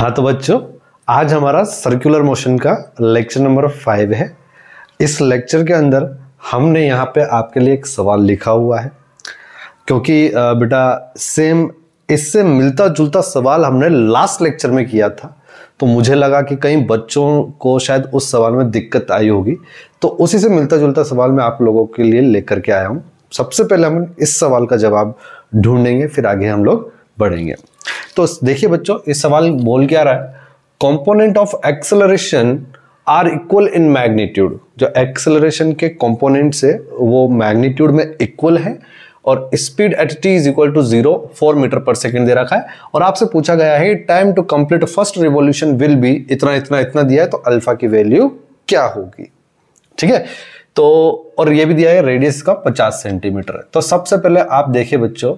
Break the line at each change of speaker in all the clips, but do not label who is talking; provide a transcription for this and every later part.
हाँ तो बच्चों, आज हमारा सर्कुलर मोशन का लेक्चर नंबर 5 है। इस लेक्चर के अंदर हमने यहाँ पे आपके लिए एक सवाल लिखा हुआ है, क्योंकि बेटा सेम इससे मिलता जुलता सवाल हमने लास्ट लेक्चर में किया था, तो मुझे लगा कि कहीं बच्चों को शायद उस सवाल में दिक्कत आई होगी, तो उसी से मिलता जुलता सवाल मैं आप लोगों के लिए लेकर के आया हूँ। सबसे पहले हम इस सवाल का जवाब ढूंढेंगे, फिर आगे हम लोग बढ़ेंगे। तो देखिए बच्चों, इस सवाल बोल क्या रहा है, component of acceleration are equal in magnitude. जो एक्सेलरेशन के कंपोनेंट्स है वो मैग्नीट्यूड में इक्वल है और speed at T is equal to 0 4 meter per second दे रखा है, और आपसे पूछा गया है time to complete first revolution will be इतना इतना इतना दिया है, तो अल्फा की वैल्यू क्या होगी। ठीक है, तो और ये भी दिया है रेडियस का 50 सेंटीमीटर है। तो सबसे पहले आप देखिए बच्चों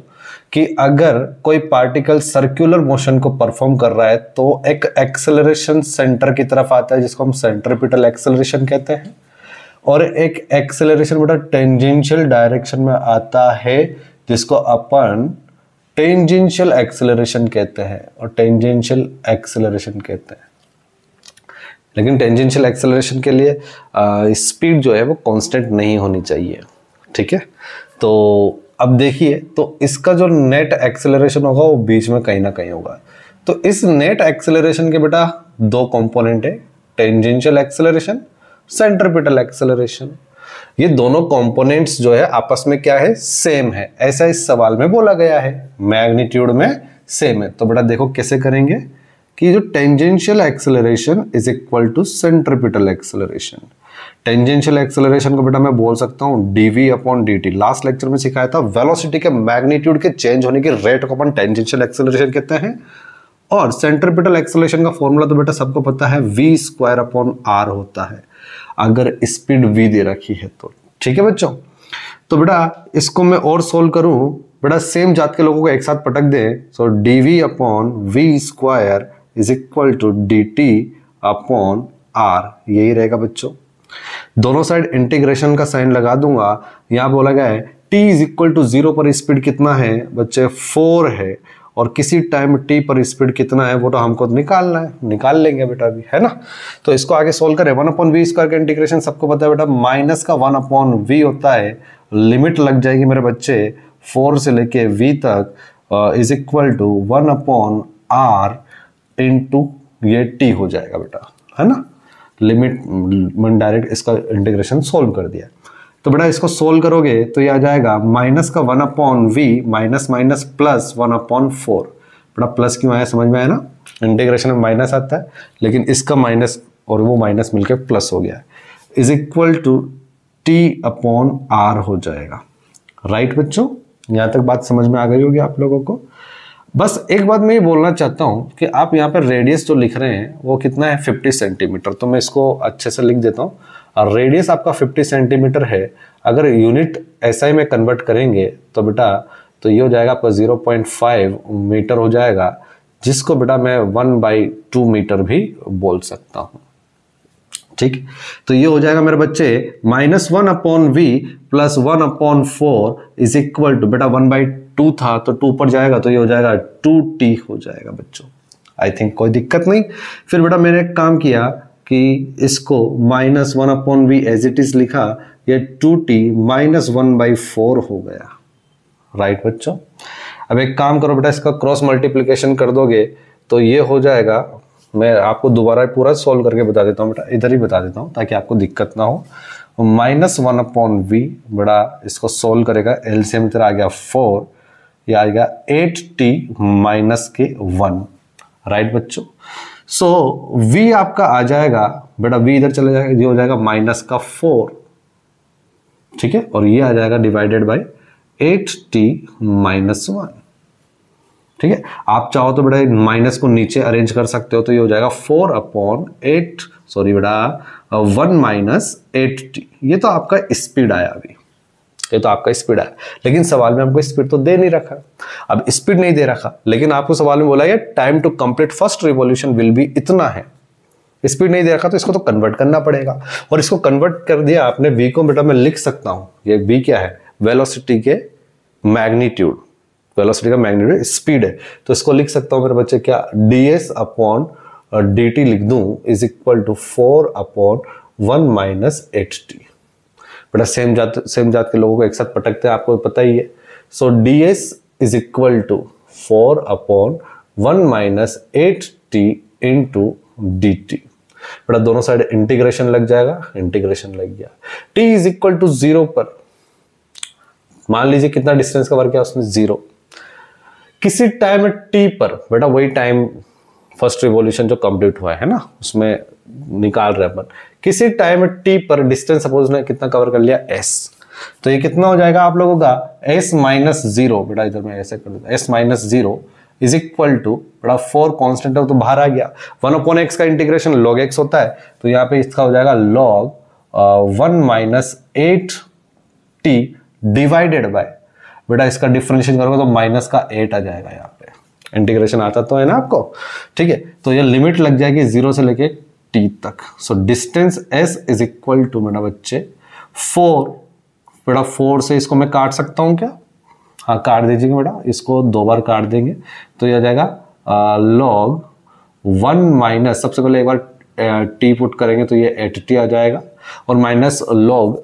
कि अगर कोई पार्टिकल सर्कुलर मोशन को परफॉर्म कर रहा है तो एक एक्सेलरेशन सेंटर की तरफ आता है, जिसको हम सेंट्रीपिटल एक्सेलरेशन कहते हैं, और एक एक्सेलरेशन बेटा टेंजेंशियल डायरेक्शन में आता है, जिसको अपन टेंजेंशियल एक्सेलरेशन कहते हैं और टेंजेंशियल एक्सेलरेशन कहते हैं। लेकिन टेंजेंशियल एक्सेलरेशन के लिए स्पीड जो है वो कांस्टेंट नहीं होनी चाहिए। ठीक है, तो अब देखिए, तो इसका जो नेट एक्सेलरेशन होगा वो बीच में कहीं ना कहीं होगा। तो इस नेट एक्सेलरेशन के बेटा दो कंपोनेंट है, टेंजेंशियल एक्सेलरेशन, सेंट्रीपिटल एक्सेलरेशन। ये दोनों कंपोनेंट्स जो है आपस में क्या है, सेम है, ऐसा इस सवाल में बोला गया है, मैग्नीट्यूड में सेम है। तो बेटा देखो कैसे करेंगे कि जो tangential acceleration is equal to centripetal acceleration. Tangential acceleration को बेटा मैं बोल सकता हूं dv upon dt। Last lecture में सिखाया था वेलोसिटी के मैग्नीट्यूड के चेंज होने की रेट को अपन टेंजेंशियल एक्सेलरेशन कहते हैं, और सेंट्रीपिटल एक्सेलरेशन का फॉर्मूला तो बेटा सबको पता है, v स्क्वायर अपॉन r होता है अगर स्पीड v दे रखी है तो। ठीक है बच्चों, तो बेटा इसको मैं और सोल्व करूं, बेटा सेम जात के लोगों को एक साथ पटक दें, so dv upon v square is equal to dt upon r, यही रहेगा बच्चों। दोनों साइड इंटीग्रेशन का साइन लगा दूंगा। यहां बोला गया है t इज इक्वल टू 0 पर स्पीड कितना है बच्चे, 4 है, और किसी टाइम t पर स्पीड कितना है वो तो हमको निकालना है, निकाल लेंगे बेटा अभी, है ना। तो इसको आगे सोल्व करें, 1 अपॉन वी स्क्वायर का इंटीग्रेशन सबको पता है बेटा, माइनस का 1 अपॉन वी होता है, लिमिट लग जाएगी मेरे बच्चे 4 से लेके v तक, is equal to 1 upon r into ये t हो जाएगा बेटा, है ना। लिमिट मन डायरेक्ट इसका इंटीग्रेशन सोल्व कर दिया। तो बेटा इसको सोल्व करोगे तो ये आ जाएगा माइनस का 1 upon V minus minus plus 1 upon 4। बेटा प्लस क्यों आया समझ में आया ना, इंटीग्रेशन में माइनस आता है, लेकिन इसका माइनस और वो माइनस मिलकर प्लस हो गया है, is equal to T upon R हो जाएगा। राइट बच्चों, यहाँ तक बात समझ में आ गई होगी आप लोगों को। बस एक बात मैं ये बोलना चाहता हूँ कि आप यहाँ पर रेडियस जो लिख रहे हैं वो कितना है, 50 सेंटीमीटर। तो मैं इसको अच्छे से लिख देता हूँ, और रेडियस आपका 50 सेंटीमीटर है। अगर यूनिट एसआई में कन्वर्ट करेंगे तो बेटा तो ये हो जाएगा आपका 0.5 मीटर हो जाएगा, जिसको बेटा मैं 1/2 मीटर भी बोल सकता हूँ। ठीक, तो ये हो जाएगा मेरे बच्चे -1 upon V plus 1 upon 4 is equal to, बेटा 1/2 था तो 2 पर जाएगा तो ये हो जाएगा 2t हो जाएगा बच्चों। आई थिंक कोई दिक्कत नहीं। फिर बेटा मैंने एक काम किया कि इसको -1 upon V as it is लिखा, ये 2t माइनस 1/4 हो गया। राइट बच्चों, अब एक काम करो बेटा, इसका क्रॉस मल्टीप्लिकेशन कर दोगे तो ये हो जाएगा, मैं आपको दोबारा पूरा सोल्व करके बता देता हूँ बेटा, इधर ही बता देता हूँ ताकि आपको दिक्कत ना हो। -1 अपॉन वी, बड़ा इसको सोल्व करेगा, एलसीएम तेरा आ गया 4, ये आएगा 8t माइनस के 1। राइट बच्चों, सो v आपका आ जाएगा बेटा, v इधर चले जाएगा, ये हो जाएगा -4। ठीक है, और ये आ जाएगा डिवाइडेड बाय 8t माइनस 1। ठीक है, आप चाहो तो बेटा माइनस को नीचे अरेंज कर सकते हो, तो ये हो जाएगा 4 अपॉन 8, सॉरी बेटा 1 माइनस 8t। ये तो आपका स्पीड आया अभी, ये तो आपका स्पीड आया, लेकिन सवाल में हमको स्पीड तो दे नहीं रखा। अब स्पीड नहीं दे रखा, लेकिन आपको सवाल में बोला है time to complete first revolution will be इतना है। स्पीड नहीं दे रखा तो इसको तो कन्वर्ट करना पड़ेगा, और इसको कन्वर्ट कर दिया आपने v को, बेटा मैं लिख सकता हूं, ये v क्या है, वेलोसिटी के मैग्नीट्यूड। वेलोसिटी का मैग्नीट्यूड स्पीड है, तो इसको लिख सकता हूं मेरे बच्चे क्या, ds अपॉन dt लिख दूं is equal to 4 upon 1 minus 8t। बेटा सेम जात के लोगों को एक साथ पटकते हैं, आपको पता ही है। So ds is equal to 4 upon 1 minus 8t into dt। बेटा दोनों साइड इंटीग्रेशन लग जाएगा, इंटीग्रेशन लग गया। t इज इक्वल टू 0 पर मान लीजिए कितना डिस्टेंस कवर किया उसने, 0। किसी टाइम t पर, बेटा वही टाइम फर्स्ट रिवॉल्यूशन जो कंप्लीट हुआ है ना उसमें निकाल रहे अपन, किसी टाइम t पर डिस्टेंस सपोज ने कितना कवर कर लिया, s। तो ये कितना हो जाएगा आप लोगों का, s माइनस 0, बेटा इधर मैं ऐसे कर देता, s minus 0 is equal to, बड़ा 4 कांस्टेंट है तो बाहर आ गया, 1 अपॉन x का इंटीग्रेशन log x होता है, तो यहाँ पे इसका हो जाएगा log 1 minus 8t divided by, बेटा इसका डिफरेंशिएट करोगे तो माइनस का 8 आ जाएगा, यहाँ पे इंटीग्रेशन आता तो है ना आपको, ठीक है। तो ये लिमिट लग जाएगी 0 से लेके t तक। So distance s is equal to मेरा बच्चे 4, बेटा 4 से इसको मैं काट सकता हूँ क्या, हाँ काट दीजिएगा बेटा, इसको 2 बार काट देंगे तो ये आ जाएगा log 1 माइनस, सबसे पहले एक बार t पुट करेंगे तो ये 8t आ जाएगा, और माइनस log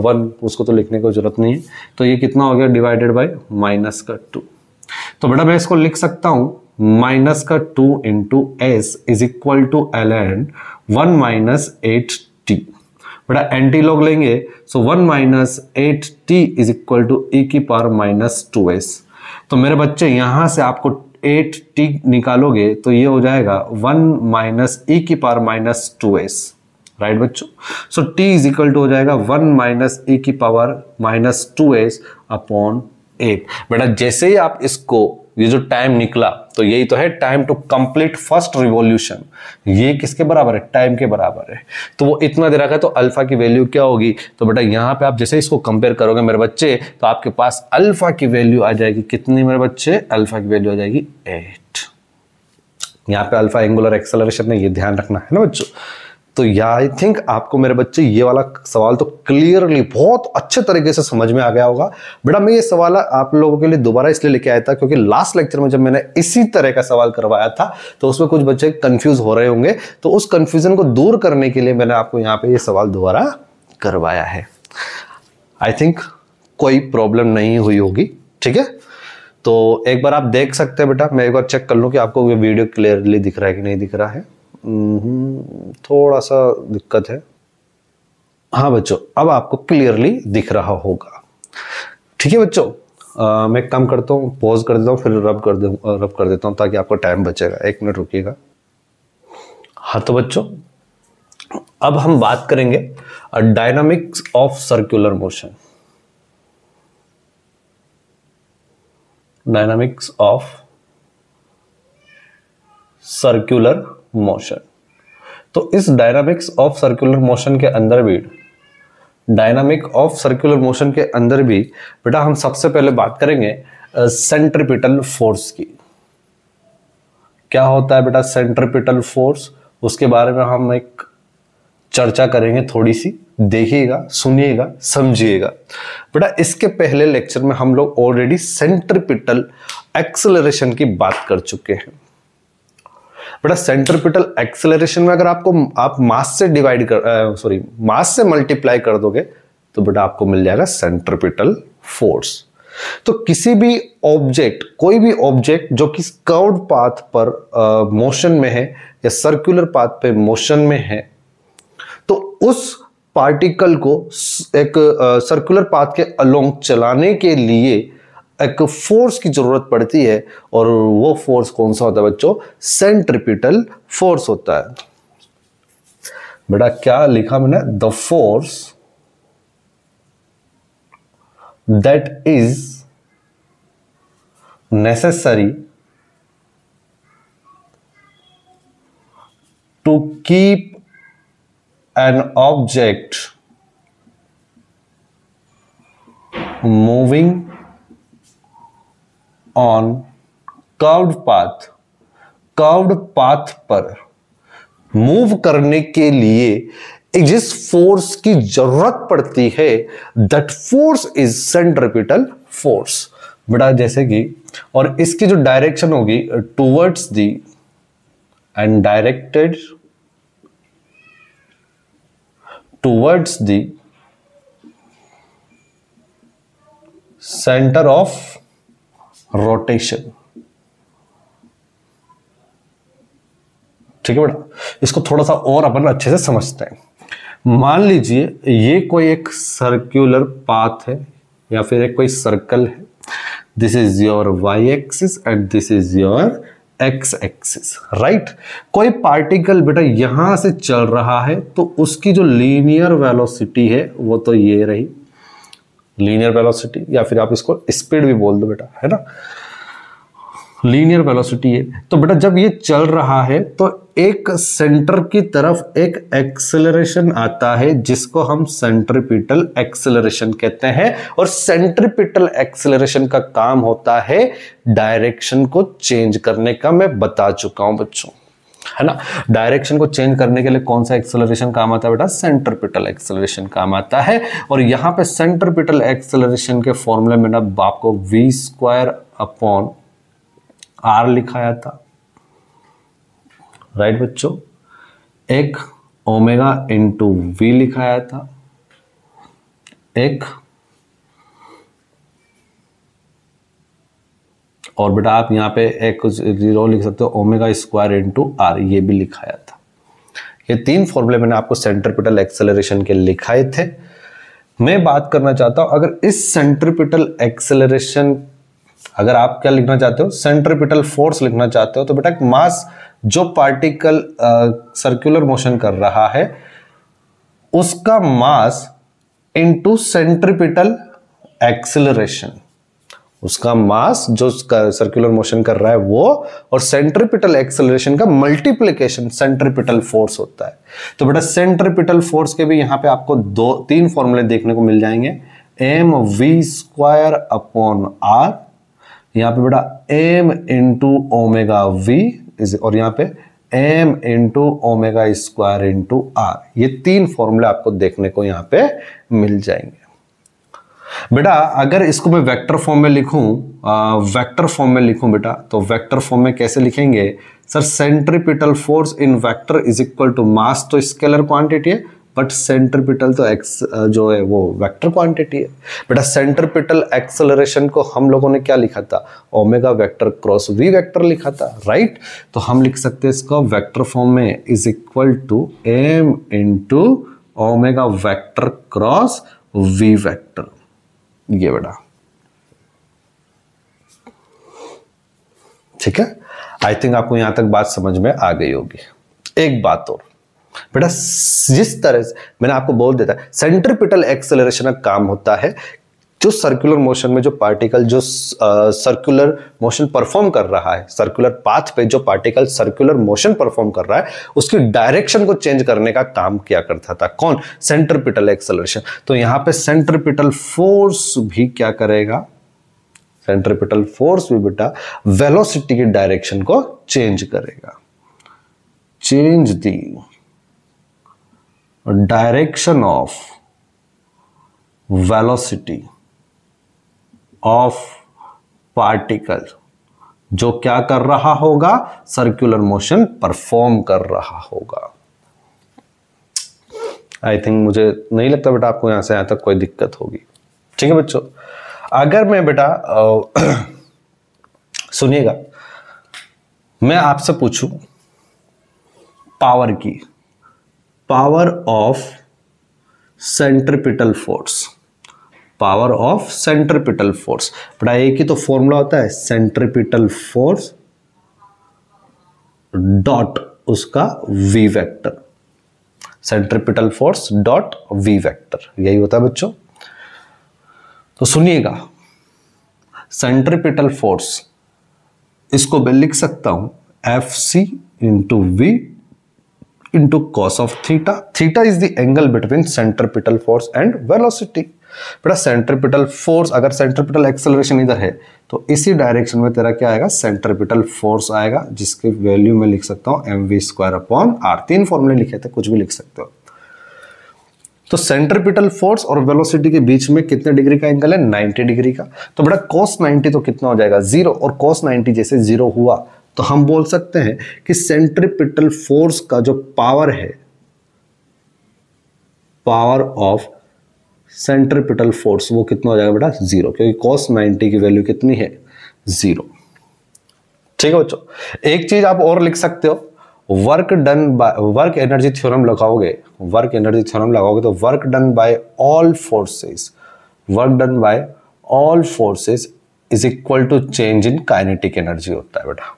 1 उसको तो लिखने की जरूरत नहीं है, तो ये कितना हो गया डिवाइडेड बाय माइनस का 2। तो बेटा मैं इसको लिख सकता हूं माइनस का 2 into S is equal to ln 1 minus 8t। बेटा एंटी लॉग लेंगे, so 1 minus 8t is equal to e की पावर माइनस 2s। तो मेरे बच्चे यहां से आपको 8t निकालोगे तो ये हो जाएगा 1 माइनस e की पावर माइनस 2s, राइट बच्चों। सो t इज इक्वल टू हो जाएगा 1 माइनस e की पावर माइनस 2s अपॉन 8। बेटा जैसे ही आप इसको, ये जो टाइम निकला तो यही तो है time to complete first revolution, ये किसके बराबर है, टाइम के बराबर है। तो वो इतना दे रखा है, तो अल्फा की वैल्यू क्या होगी, तो बेटा यहाँ पे आप जैसे इसको कंपेयर करोगे मेरे बच्चे, तो आपके पास अल्फा की वैल्यू आ जाएगी कितनी मेरे बच्चे, अल्फा की वैल्यू आ जाएगी 8। यहाँ पे अल्फा एंगुलर एक्सेलरेशन है, ये ध्यान रखना है ना बच्चों। तो या आई थिंक आपको मेरे बच्चे ये वाला सवाल तो क्लियरली बहुत अच्छे तरीके से समझ में आ गया होगा। बेटा मैं ये सवाल आप लोगों के लिए दोबारा इसलिए लेके आया था क्योंकि लास्ट लेक्चर में जब मैंने इसी तरह का सवाल करवाया था तो उसमें कुछ बच्चे कंफ्यूज हो रहे होंगे, तो उस कंफ्यूजन को दूर करने के लिए मैंने आपको यहाँ पे ये सवाल दोबारा करवाया है। आई थिंक कोई प्रॉब्लम नहीं हुई होगी, ठीक है। तो एक बार आप देख सकते हैं बेटा, मैं एक बार चेक कर लूँ कि आपको ये वीडियो क्लियरली दिख रहा है कि नहीं दिख रहा है। थोड़ा सा दिक्कत है, हाँ बच्चों अब आपको क्लियरली दिख रहा होगा, ठीक है बच्चों। मैं कम करता हूँ, पॉज कर देता हूँ, फिर रब कर देता हूँ ताकि आपको टाइम बचेगा। 1 मिनट रुकिएगा। हाँ तो बच्चों अब हम बात करेंगे dynamics of circular motion. Dynamics of circular motion. तो इस डायनामिक्स ऑफ सर्कुलर मोशन के अंदर भी, डायनामिक ऑफ सर्कुलर मोशन के अंदर भी बेटा हम सबसे पहले बात करेंगे सेंट्रीपिटल फोर्स की। क्या होता है बेटा सेंट्रीपिटल फोर्स, उसके बारे में हम एक चर्चा करेंगे थोड़ी सी, देखिएगा, सुनिएगा, समझिएगा। बेटा इसके पहले लेक्चर में हम लोग ऑलरेडी सेंट्रीपिटल एक्सेलरेशन की बात कर चुके हैं। बेटा सेंट्रीपिटल एक्सेलरेशन में अगर आप मास से डिवाइड कर मास से मल्टीप्लाई कर दोगे तो बेटा आपको मिल जाएगा सेंट्रीपिटल फोर्स। तो किसी भी ऑब्जेक्ट, कोई भी ऑब्जेक्ट जो कि कर्व्ड पाथ पर मोशन में है या सर्कुलर पाथ पे मोशन में है, तो उस पार्टिकल को एक सर्कुलर पाथ के अलोंग चलाने के लिए एक फोर्स की जरूरत पड़ती है, और वो फोर्स कौन सा होता है बच्चों, सेंट्रीपिटल फोर्स होता है। बेटा क्या लिखा मैंने, the force that is necessary to keep an object moving on curved path, curved path पर मूव करने के लिए जिस फोर्स की जरूरत पड़ती है, that force is centripetal force. बेटा जैसे कि, और इसकी जो डायरेक्शन होगी towards the and directed towards the centre of rotation. ठीक है बेटा, इसको थोड़ा सा और अपन अच्छे से समझते हैं। मान लीजिए ये कोई एक सर्कुलर पाथ है या फिर एक कोई सर्कल है। This is your Y axis and this is your X axis, right. कोई पार्टिकल बेटा यहां से चल रहा है तो उसकी जो लीनियर वेलोसिटी है वो तो ये रही लीनियर वेलोसिटी, या फिर आप इसको स्पीड भी बोल दो बेटा, है ना। लीनियर वेलोसिटी है तो बेटा जब ये चल रहा है तो एक सेंटर की तरफ एक एक्सेलरेशन आता है जिसको हम सेंट्रीपिटल एक्सेलरेशन कहते हैं। और सेंट्रीपिटल एक्सेलरेशन का काम होता है डायरेक्शन को चेंज करने का, मैं बता चुका हूं बच्चों, है ना। डायरेक्शन को चेंज करने के लिए कौन सा एक्सेलरेशन काम आता है बेटा? सेंट्रीपिटल एक्सेलरेशन काम आता है। और यहां पे सेंट्रीपिटल एक्सेलरेशन के फॉर्मूले में ना आपको v² r लिखाया था, राइट बच्चों। एक ओमेगा इंटू वी लिखाया था, एक और बेटा आप यहां पे एक जीरो लिख सकते हो, ओमेगा स्क्वायर इंटू आर, ये भी लिखाया था। ये तीन फॉर्मूले मैंने आपको सेंट्रीपिटल एक्सेलरेशन के लिखाए थे। मैं बात करना चाहता हूं, अगर इस सेंट्रीपिटल एक्सेलरेशन, अगर आप क्या लिखना चाहते हो, सेंट्रीपिटल फोर्स लिखना चाहते हो, तो बेटा मास जो पार्टिकल सर्कुलर मोशन कर रहा है उसका मास इनटू सेंट्रीपिटल एक्सेलरेशन, उसका मास जो सर्कुलर मोशन कर रहा है वो, और सेंट्रीपिटल एक्सेलरेशन का मल्टीप्लिकेशन सेंट्रीपिटल फोर्स होता है। तो बेटा सेंट्रीपिटल फोर्स के भी यहां पे आपको तीन फॉर्मूले देखने को मिल जाएंगे, mv²/r, यहां पे बेटा m इंटू ओमेगा वी और यहां पे m into omega square into R. ये तीन फॉर्मूले आपको देखने को यहां पे मिल जाएंगे। बेटा अगर इसको मैं वेक्टर फॉर्म में लिखूं बेटा, तो वेक्टर फॉर्म में कैसे लिखेंगे sir? Centripetal force in vector is equal to mass तो स्केलर क्वांटिटी है, बट सेंट्रीपिटल तो एक्स जो है वो वेक्टर क्वांटिटी है। बेटा सेंट्रीपिटल एक्सेलरेशन को हम लोगों ने क्या लिखा था? Omega vector cross V vector लिखा था, राइट। तो हम लिख सकते हैं इसको वेक्टर फॉर्म में is equal to m into omega vector cross V vector, ये बेटा ठीक है। आई थिंक आपको यहां तक बात समझ में आ गई होगी। एक बात और बेटा, जिस तरह से मैंने आपको बोल देता है सेंट्रीपिटल एक्सेलरेशन का काम होता है जो सर्कुलर मोशन में जो पार्टिकल जो सर्कुलर मोशन परफॉर्म कर रहा है, सर्कुलर पाथ पे जो पार्टिकल सर्कुलर मोशन परफॉर्म कर रहा है उसकी डायरेक्शन को चेंज करने का काम किया करता था। कौन? Centripetal acceleration. तो यहां पे सेंट्रीपिटल फोर्स भी क्या करेगा? सेंट्रीपिटल फोर्स भी बेटा वेलोसिटी की डायरेक्शन को चेंज करेगा। Change the direction of velocity of particle जो क्या कर रहा होगा? सर्कुलर मोशन परफॉर्म कर रहा होगा। आई थिंक मुझे नहीं लगता बेटा आपको यहां से यहां तक कोई दिक्कत होगी। ठीक है बच्चों, अगर मैं बेटा सुनिएगा, मैं आपसे पूछूं पावर की, power of centripetal force, power of centripetal force बेटा एक ही तो फॉर्मूला होता है, सेंट्रीपिटल फोर्स डॉट उसका V vector, centripetal force dot V vector, यही होता है बच्चों। तो सुनिएगा, सेंट्रीपिटल फोर्स इसको मैं लिख सकता हूं Fc into V into cos of theta. Theta is the angle between centripetal force and velocity. बेटा सेंट्रीपिटल फोर्स, अगर सेंट्रीपिटल एक्सेलरेशन इधर है तो इसी डायरेक्शन में तेरा क्या आएगा? सेंट्रीपिटल फोर्स आएगा, जिसकी वैल्यू मैं लिख सकता हूं mv²/r। तीन फॉर्मूले लिखे थे, कुछ भी लिख सकते हो। तो सेंट्रीपिटल फोर्स और वेलोसिटी के बीच में कितने डिग्री का एंगल है? 90 डिग्री का। तो बेटा cos 90 तो कितना हो जाएगा? 0, और cos 90 जैसे 0 हुआ तो हम बोल सकते हैं कि सेंट्रीपिटल फोर्स का जो पावर है, पावर ऑफ सेंट्रीपिटल फोर्स, वो कितना हो जाएगा बेटा? 0, क्योंकि cos 90 की वैल्यू कितनी है? 0। ठीक है बच्चों, एक चीज आप और लिख सकते हो, work done by, work energy theorem लगाओगे, वर्क एनर्जी थ्योरम लगाओगे तो work done by all forces, work done by all forces is equal to change in kinetic energy होता है बेटा,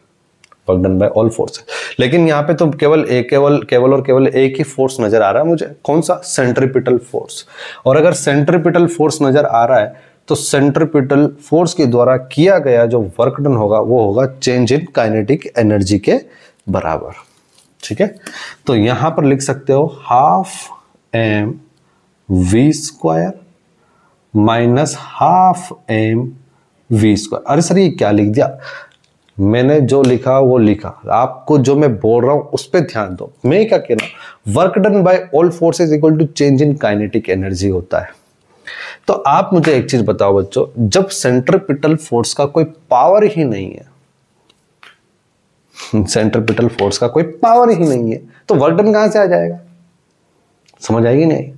work done by all forces. लेकिन यहाँ पे तो केवल एक ही फोर्स नजर आ रहा है मुझे, कौन सा? Centripetal force. और अगर सेंट्रीपिटल फोर्स नजर आ रहा है तो सेंट्रीपिटल फोर्स के द्वारा किया गया जो वर्क डन होगा वो होगा चेंज इन काइनेटिक एनर्जी के बराबर। ठीक है, तो यहां पर लिख सकते हो half M V square minus half M V square. अरे सर ये क्या लिख दिया? मैंने जो लिखा वो लिखा, आपको जो मैं बोल रहा हूं उस पर ध्यान दो। मैं क्या कह रहा हूं, work done by all forces equal to change in kinetic energy होता है। तो आप मुझे एक चीज बताओ बच्चों, जब सेंट्रीपिटल फोर्स का कोई पावर ही नहीं है, सेंट्रीपिटल फोर्स का कोई पावर ही नहीं है, तो वर्क डन कहां से आ जाएगा? समझ आएगी नहीं आई?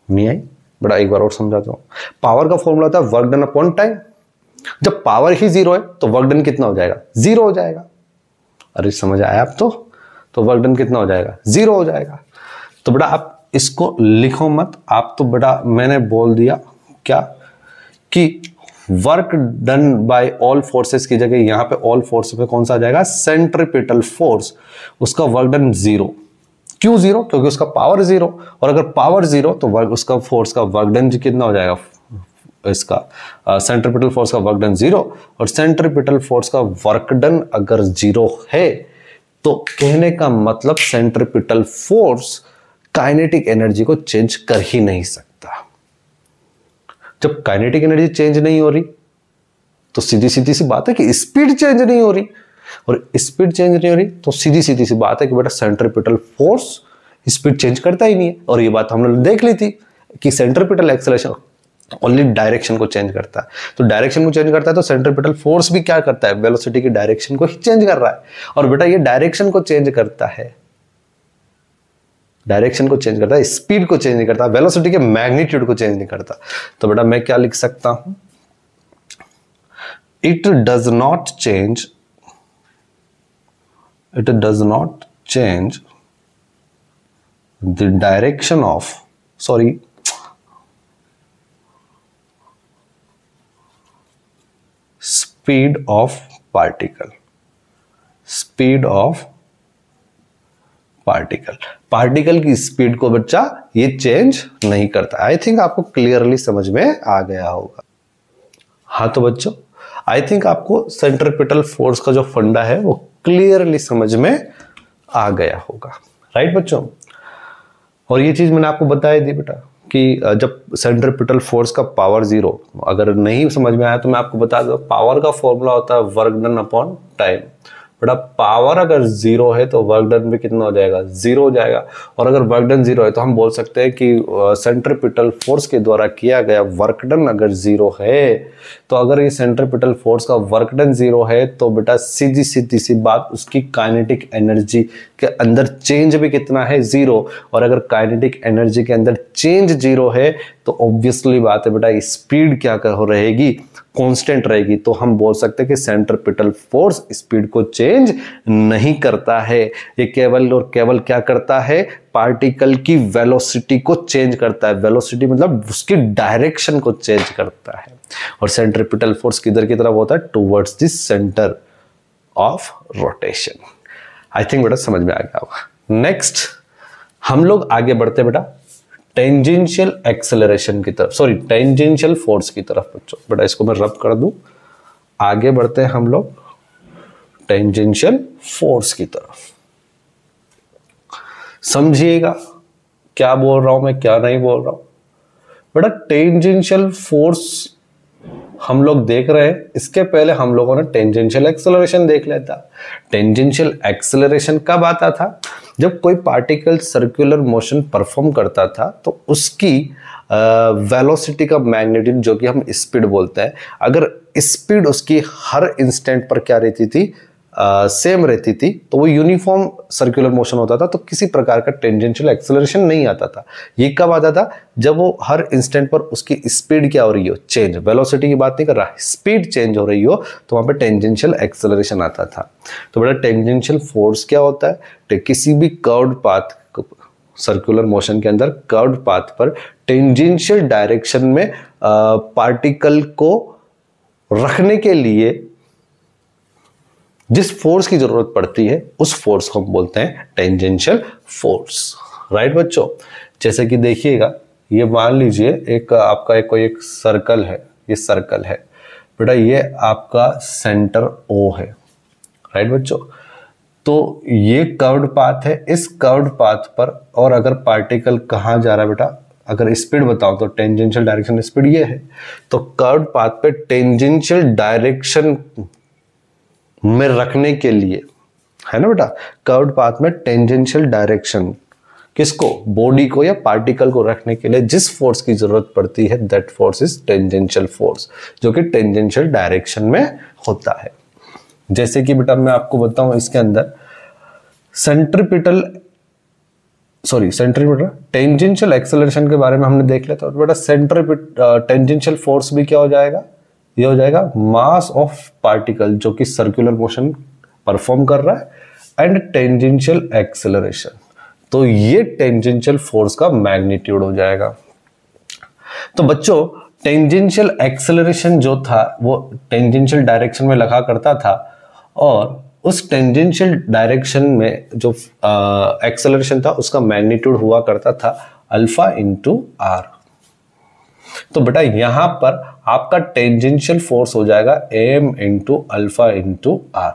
नहीं आई? बड़ा एक बार और समझाता हूं। पावर का फॉर्मूला होता है वर्क डन अपॉन टाइम। जब पावर ही 0 है तो वर्क डन कितना हो जाएगा? 0 हो जाएगा। अरे समझ आया आप? तो वर्क डन कितना हो जाएगा? 0 हो जाएगा। तो बेटा आप इसको लिखो मत, आप तो बेटा मैंने बोल दिया क्या कि work done by all forces की जगह यहां पे ऑल फोर्स पे कौन सा आ जाएगा? सेंट्रीपिटल फोर्स, उसका वर्क डन 0। क्यों 0? क्योंकि उसका पावर 0, और अगर पावर 0 तो वर्क, उसका फोर्स का वर्क डन कितना हो जाएगा? इसका सेंट्रीपिटल फोर्स का वर्क डन 0, और सेंट्रीपिटल फोर्स का वर्क डन अगर 0 है तो कहने का मतलब सेंट्रीपिटल फोर्स काइनेटिक एनर्जी को चेंज कर ही नहीं सकता। जब काइनेटिक एनर्जी चेंज नहीं हो रही तो सीधी सी बात है कि स्पीड चेंज नहीं हो रही, और स्पीड चेंज नहीं हो रही तो सीधी सी बात है कि बेटा सेंट्रीपिटल फोर्स स्पीड चेंज करता ही नहीं है। और ये बात हम लोग देख ली थी कि सेंट्रीपिटल एक्सेलरेशन ओनली डायरेक्शन को चेंज करता है। तो डायरेक्शन को चेंज करता है तो सेंट्रीपिटल फोर्स भी क्या करता है? वेलोसिटी की डायरेक्शन को ही चेंज कर रहा है। और बेटा ये डायरेक्शन को चेंज करता है, डायरेक्शन को चेंज करता है, स्पीड को चेंज नहीं करता, वेलोसिटी के मैग्नीट्यूड को चेंज नहीं करता। तो बेटा मैं क्या लिख सकता हूं? It does not change the direction of, sorry, speed of particle, speed of particle की स्पीड को बच्चा ये चेंज नहीं करता। आई थिंक आपको क्लियरली समझ में आ गया होगा। हाँ तो बच्चों आई थिंक आपको सेंट्रीपिटल फोर्स का जो फंडा है वो क्लियरली समझ में आ गया होगा, राइट बच्चों? और ये चीज मैंने आपको बताई दी बेटा कि जब सेंट्रीपिटल फोर्स का पावर 0, अगर नहीं समझ में आया तो मैं आपको बता दूं, पावर का फॉर्मूला होता है वर्क डन अपॉन टाइम। बेटा पावर अगर 0 है तो वर्क डन भी कितना हो जाएगा? 0 हो जाएगा। और अगर वर्क डन 0 है तो हम बोल सकते हैं कि सेंट्रीपिटल फोर्स के द्वारा किया गया वर्क डन अगर 0 है, तो अगर ये सेंट्रीपिटल फोर्स का वर्क डन 0 है तो बेटा सीधी सी बात, उसकी काइनेटिक एनर्जी के अंदर चेंज भी कितना है? 0। और अगर काइनेटिक एनर्जी के अंदर चेंज 0 है तो ऑब्वियसली बात है बेटा स्पीड क्या रहेगी? कांस्टेंट रहेगी। तो हम बोल सकते हैं कि सेंट्रीपिटल फोर्स स्पीड को चेंज नहीं करता है, ये केवल और केवल क्या करता है? पार्टिकल की वेलोसिटी को चेंज करता है। वेलोसिटी मतलब उसकी डायरेक्शन को चेंज करता है। और सेंट्रीपिटल फोर्स किधर की तरफ होता है? Towards the centre of rotation. I think बेटा समझ में आ गया होगा। नेक्स्ट हम लोग आगे बढ़ते बेटा टेंजेंशियल एक्सेलरेशन की तरफ, सॉरी टेंजेंशियल फोर्स की तरफ बच्चों। बेटा इसको मैं रब कर दूं, आगे बढ़ते हैं हम लोग टेंजेंशियल फोर्स की तरफ। समझिएगा क्या बोल रहा हूं मैं, क्या नहीं बोल रहा हूं। बेटा टेंजेंशियल फोर्स हम लोग देख रहे हैं, इसके पहले हम लोगों ने टेंजेंशियल एक्सेलरेशन देख लिया था। टेंजेंशियल एक्सेलरेशन कब आता था? जब कोई पार्टिकल सर्कुलर मोशन परफॉर्म करता था तो उसकी वेलोसिटी का मैग्नीट्यूड, जो कि हम स्पीड बोलते हैं, अगर स्पीड उसकी हर इंस्टेंट पर क्या रहती थी, सेम रहती थी, तो वो यूनिफॉर्म सर्कुलर मोशन होता था, तो किसी प्रकार का टेंजेंशियल एक्सेलरेशन नहीं आता था। ये कब आता था, जब वो हर इंस्टेंट पर उसकी स्पीड क्या हो रही हो, चेंज, वेलोसिटी की बात नहीं कर रहा, स्पीड चेंज हो रही हो, तो वहां पे टेंजेंशियल एक्सेलरेशन आता था। तो बेटा टेंजेंशियल फोर्स क्या होता है, तो किसी भी कर्व्ड पाथ, सर्कुलर मोशन के अंदर कर्व्ड पाथ पर टेंजेंशियल डायरेक्शन में पार्टिकल को रखने के लिए जिस फोर्स की जरूरत पड़ती है, उस फोर्स को हम बोलते हैं टेंजेंशियल फोर्स। राइट बच्चों, जैसे कि देखिएगा, ये मान लीजिए एक आपका कोई एक सर्कल है, ये सर्कल है बेटा, ये आपका सेंटर O है। राइट बच्चों, तो ये कर्व्ड पाथ है, इस कर्व्ड पाथ पर, और अगर पार्टिकल कहाँ जा रहा है बेटा, अगर स्पीड बताओ तो टेंजेंशियल डायरेक्शन स्पीड ये है, तो कर्व्ड पाथ पे टेंजेंशियल डायरेक्शन में रखने के लिए, है ना बेटा, कर्व्ड पाथ में टेंजेंशियल डायरेक्शन किसको, बॉडी को या पार्टिकल को रखने के लिए जिस फोर्स की जरूरत पड़ती है, that force is tangential force, जो कि टेंजेंशियल डायरेक्शन में होता है। जैसे कि बेटा मैं आपको बताऊं, इसके अंदर सेंट्रीपिटल टेंजेंशियल एक्सेलरेशन के बारे में हमने देख लिया था। तो बेटा टेंजेंशियल फोर्स भी क्या हो जाएगा, ये हो जाएगा मास ऑफ पार्टिकल जो कि सर्कुलर मोशन परफॉर्म कर रहा है, एंड टेंजेंशियल एक्सेलरेशन, तो ये टेंजेंशियल फोर्स का मैग्नीट्यूड हो जाएगा। तो बच्चों टेंजेंशियल एक्सेलरेशन जो था वो टेंजेंशियल डायरेक्शन में लगा करता था, और उस टेंजेंशियल डायरेक्शन में जो एक्सेलरेशन था उसका मैग्नीट्यूड हुआ करता था अल्फा इंटू आर। तो बेटा यहां पर आपका टेंजेंशियल फोर्स हो जाएगा M into alpha into R,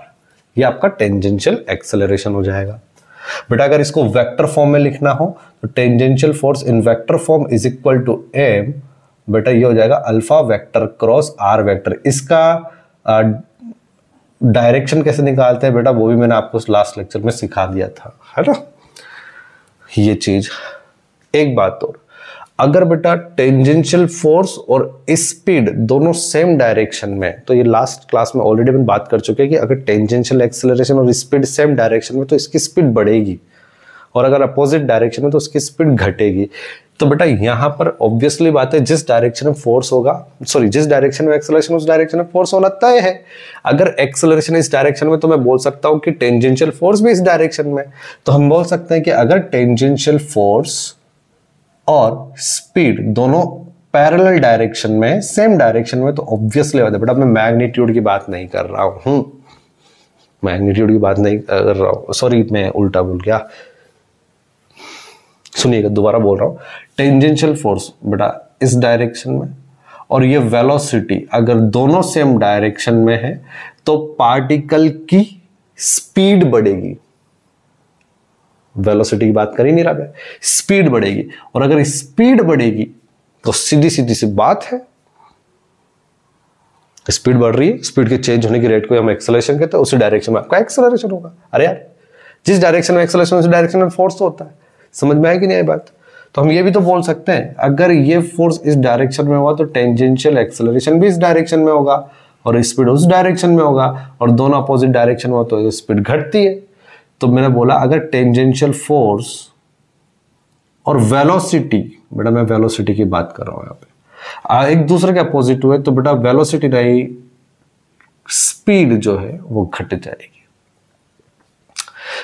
ये आपका टेंजेंशियल एक्सेलरेशन हो जाएगा। बेटा अगर इसको वेक्टर फॉर्म में लिखना हो तो tangential force in vector form is equal to M, बेटा ये हो जाएगा alpha vector cross R vector. इसका डायरेक्शन कैसे निकालते हैं बेटा, वो भी मैंने आपको लास्ट लेक्चर में सिखा दिया था, है ना ये चीज। एक बात और, अगर बेटा टेंजेंशियल फोर्स और स्पीड दोनों सेम डायरेक्शन में, तो ये लास्ट क्लास में ऑलरेडी हम बात कर चुके हैं कि अगर टेंजेंशियल एक्सेलरेशन और स्पीड सेम डायरेक्शन में तो इसकी स्पीड बढ़ेगी, और अगर अपोजिट डायरेक्शन में तो उसकी स्पीड घटेगी। तो बेटा यहां पर ऑब्वियसली बात है, जिस डायरेक्शन में फोर्स होगा, जिस डायरेक्शन में एक्सेलरेशन उस डायरेक्शन में फोर्स होना तय है। अगर एक्सेलरेशन इस डायरेक्शन में, तो मैं बोल सकता हूं कि टेंजेंशियल फोर्स भी इस डायरेक्शन में। तो हम बोल सकते हैं कि अगर टेंजेंशियल फोर्स और स्पीड दोनों पैरेलल डायरेक्शन में, सेम डायरेक्शन में, तो ऑब्वियसली बात है बेटा, मैं मैग्नीट्यूड की बात नहीं कर रहा हूं, मैग्नीट्यूड की बात नहीं कर रहा हूं, सॉरी मैं उल्टा बोल गया, सुनिएगा दोबारा बोल रहा हूं। टेंजेंशियल फोर्स बेटा इस डायरेक्शन में, और ये वेलोसिटी अगर दोनों सेम डायरेक्शन में है, तो पार्टिकल की स्पीड बढ़ेगी। वेलोसिटी की बात कर ही नहीं रहा है, स्पीड बढ़ेगी, और अगर स्पीड बढ़ेगी तो सीधी सीधी सी बात है, स्पीड बढ़ रही है, स्पीड के चेंज होने की रेट को हम एक्सेलरेशन कहते हैं, उसी डायरेक्शन में आपका एक्सेलरेशन होगा। अरे यार, जिस डायरेक्शन में एक्सेलरेशन उस डायरेक्शन में फोर्स तो होता है। समझ में आई कि नहीं आई बात? तो हम ये भी तो बोल सकते हैं, अगर ये फोर्स इस डायरेक्शन में होगा तो टेंजेंशियल एक्सेलरेशन भी इस डायरेक्शन में होगा, और स्पीड उस डायरेक्शन में होगा, और दोनों अपोजिट डायरेक्शन में हो तो स्पीड घटती है। तो मैंने बोला अगर टेंजेंशियल फोर्स और वेलोसिटी, बेटा मैं वेलोसिटी की बात कर रहा हूं यहाँ पे, एक दूसरे के अपोजिट हुए, तो बेटा वेलोसिटी नहीं, स्पीड जो है वो घट जाएगी।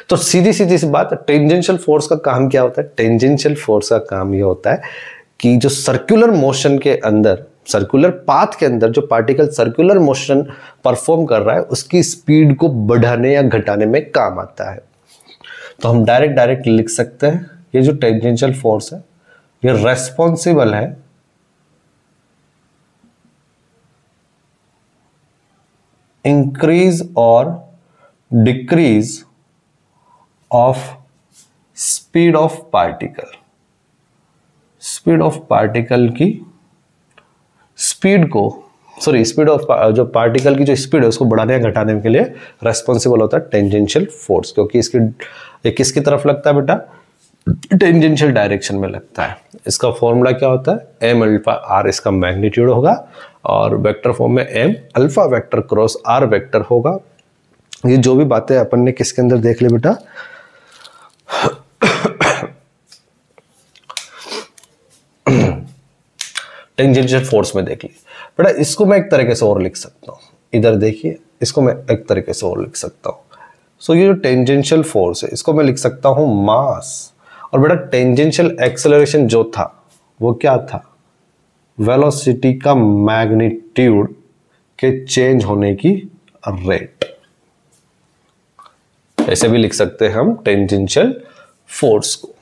तो सीधी सीधी सी बात, टेंजेंशियल फोर्स का काम क्या होता है? टेंजेंशियल फोर्स का काम यह होता है कि जो सर्कुलर मोशन के अंदर, सर्कुलर पाथ के अंदर जो पार्टिकल सर्कुलर मोशन परफॉर्म कर रहा है, उसकी स्पीड को बढ़ाने या घटाने में काम आता है। तो हम डायरेक्ट लिख सकते हैं, ये जो टेंजेंशियल फोर्स है ये रेस्पॉन्सिबल है इंक्रीज और decrease of speed of particle. Speed of particle की स्पीड को सॉरी स्पीड ऑफ जो पार्टिकल की जो स्पीड है उसको बढ़ाने या घटाने के लिए रेस्पॉन्सिबल होता है टेंजेंशियल फोर्स, क्योंकि ये किसकी तरफ लगता है बेटा, टेंजेंशियल डायरेक्शन में लगता है। इसका फॉर्मूला क्या होता है, एम अल्फा आर इसका मैग्नीट्यूड होगा और वेक्टर फॉर्म में M alpha vector cross R vector होगा। ये जो भी बातें अपन ने किसके अंदर देख ली बेटा, टेंजेंशियल फोर्स में देख ली बेटा। इसको मैं एक तरीके से और लिख सकता हूं, इधर देखिए, इसको मैं एक तरीके से और लिख सकता हूं। सो ये जो टेंजेंशियल फोर्स है इसको मैं लिख सकता हूं मास, और बेटा टेंजेंशियल एक्सेलरेशन जो था वो क्या था, वेलोसिटी का मैग्नीट्यूड के चेंज होने की रेट। ऐसे भी लिख सकते हैं हम टेंजेंशियल फोर्स को।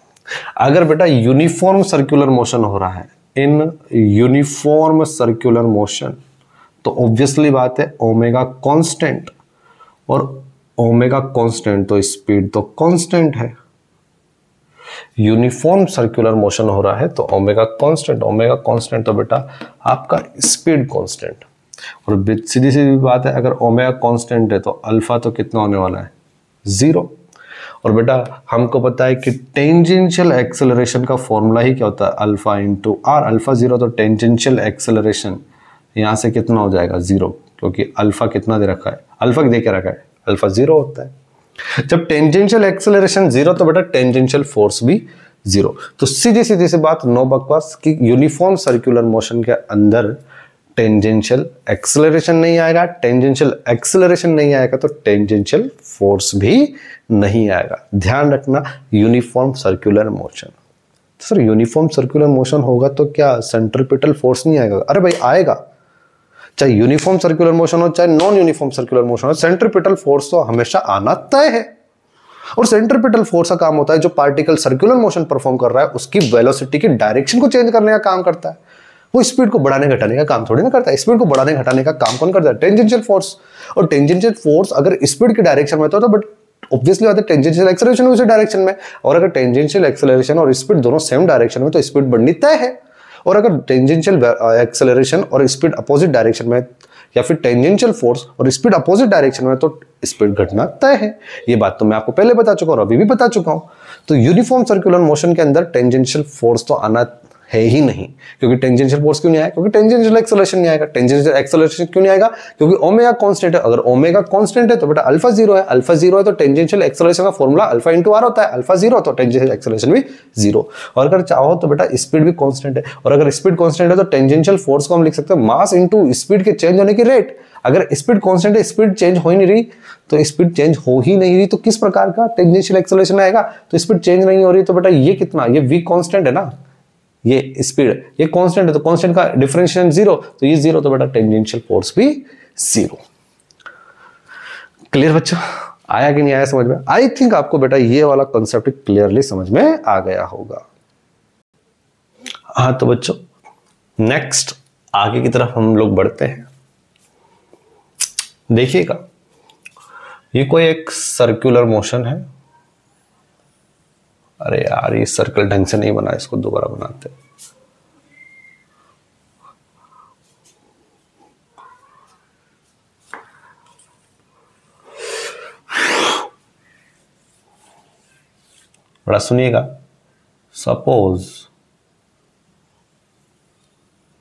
अगर बेटा यूनिफॉर्म सर्कुलर मोशन हो रहा है, इन यूनिफॉर्म सर्कुलर मोशन, तो ऑब्वियसली बात है ओमेगा कांस्टेंट, और ओमेगा कांस्टेंट तो स्पीड तो कांस्टेंट है। यूनिफॉर्म सर्कुलर मोशन हो रहा है तो ओमेगा कांस्टेंट तो बेटा आपका स्पीड कांस्टेंट। और सीधी सीधी बात है, अगर ओमेगा कांस्टेंट है तो अल्फा तो कितना होने वाला है, 0। और बेटा हमको पता है कि टेंजेंशियल एक्सेलरेशन का फॉर्मूला ही क्या होता है, अल्फा इंटू आर। अल्फा 0 तो टेंजेंशियल एक्सेलरेशन यहाँ से कितना हो जाएगा, 0, क्योंकि अल्फा कितना दे रखा है, अल्फा दे के रखा है, अल्फा 0 होता है। जब टेंजेंशियल एक्सेलरेशन 0 तो बेटा टेंजेंशियल फोर्स भी 0। तो सीधी सीधी सी बात, नो बकवास, कि यूनिफॉर्म सर्कुलर मोशन के अंदर टेंजेंशियल एक्सेलरेशन नहीं आएगा, टेंजेंशियल एक्सेलरेशन नहीं आएगा तो टेंजेंशियल फोर्स भी नहीं आएगा। ध्यान रखना, uniform circular motion. Sir uniform circular motion होगा तो क्या सेंट्रीपिटल फोर्स नहीं आएगा? अरे भाई आएगा, चाहे यूनिफॉर्म सर्कुलर मोशन हो चाहे नॉन यूनिफॉर्म सर्कुलर मोशन हो, सेंट्रीपिटल फोर्स तो हमेशा आना तय है। और सेंट्रीपिटल फोर्स का काम होता है जो पार्टिकल सर्कुलर मोशन परफॉर्म कर रहा है उसकी वेलोसिटी की डायरेक्शन को चेंज करने का काम करता है। वो स्पीड को बढ़ाने घटाने का काम थोड़ी ना करता है। स्पीड को बढ़ाने घटाने का काम कौन करता है? Tangential force. और टेंजेंशियल फोर्स अगर स्पीड की डायरेक्शन में तो बट ऑब्वियसली बात है टेंजेंशियल एक्सेलरेशन उसी डायरेक्शन में, और अगर टेंजेंशियल एक्सेलरेशन और स्पीड दोनों सेम डायरेक्शन में तो स्पीड बढ़नी तय है। और अगर टेंजेंशियल एक्सेलरेशन और स्पीड अपोजिट डायरेक्शन में, या फिर टेंजेंशियल फोर्स और स्पीड अपोजिट डायरेक्शन में, तो स्पीड घटना तय है। ये बात तो मैं आपको पहले बता चुका हूं और अभी भी बता चुका हूं। तो यूनिफॉर्म सर्कुलर मोशन के अंदर टेंजेंशियल फोर्स तो आना है ही नहीं, क्योंकि टेंजेंशियल फोर्स क्यों नहीं आएगा? क्योंकि टेंजेंशियल एक्सेलरेशन नहीं आएगा। टेंजेंशियल एक्सेलरेशन क्यों नहीं आएगा? क्योंकि ओमेगा कांस्टेंट है। अगर ओमेगा कांस्टेंट है तो बेटा अल्फा 0 है, अल्फा 0 है तो टेंजेंशियल एक्सेलरेशन का फॉर्मूला अल्फा इंटू आर होता है। अल्फा 0 तो टेंजेंशियल एक्सेलरेशन भी 0। और अगर चाहो तो बेटा स्पीड भी कांस्टेंट है, और अगर स्पीड कांस्टेंट है तो टेंजेंशियल फोर्स को हम लिख सकते हैं मास इंटू स्पीड के चेंज होने की रेट। अगर स्पीड कांस्टेंट है, स्पीड चेंज हो ही नहीं रही, तो स्पीड चेंज हो ही नहीं रही तो किस प्रकार का टेंजेंशियल एक्सेलरेशन आएगा? तो स्पीड चेंज नहीं हो रही तो बेटा ये कितना, ये v कांस्टेंट है ना, ये स्पीड ये कांस्टेंट है तो कांस्टेंट का डिफरेंशिएशन 0, तो ये 0 तो बेटा टेंजेंशियल फोर्स भी 0। क्लियर बच्चों? आया कि नहीं आया समझ में? आई थिंक आपको बेटा ये वाला कॉन्सेप्ट क्लियरली समझ में आ गया होगा। हाँ तो बच्चों नेक्स्ट आगे की तरफ हम लोग बढ़ते हैं। देखिएगा, ये कोई एक सर्कुलर मोशन है। अरे यार ये सर्कल ढंग से नहीं बना, इसको दोबारा बनाते हैं। बड़ा सुनिएगा, सपोज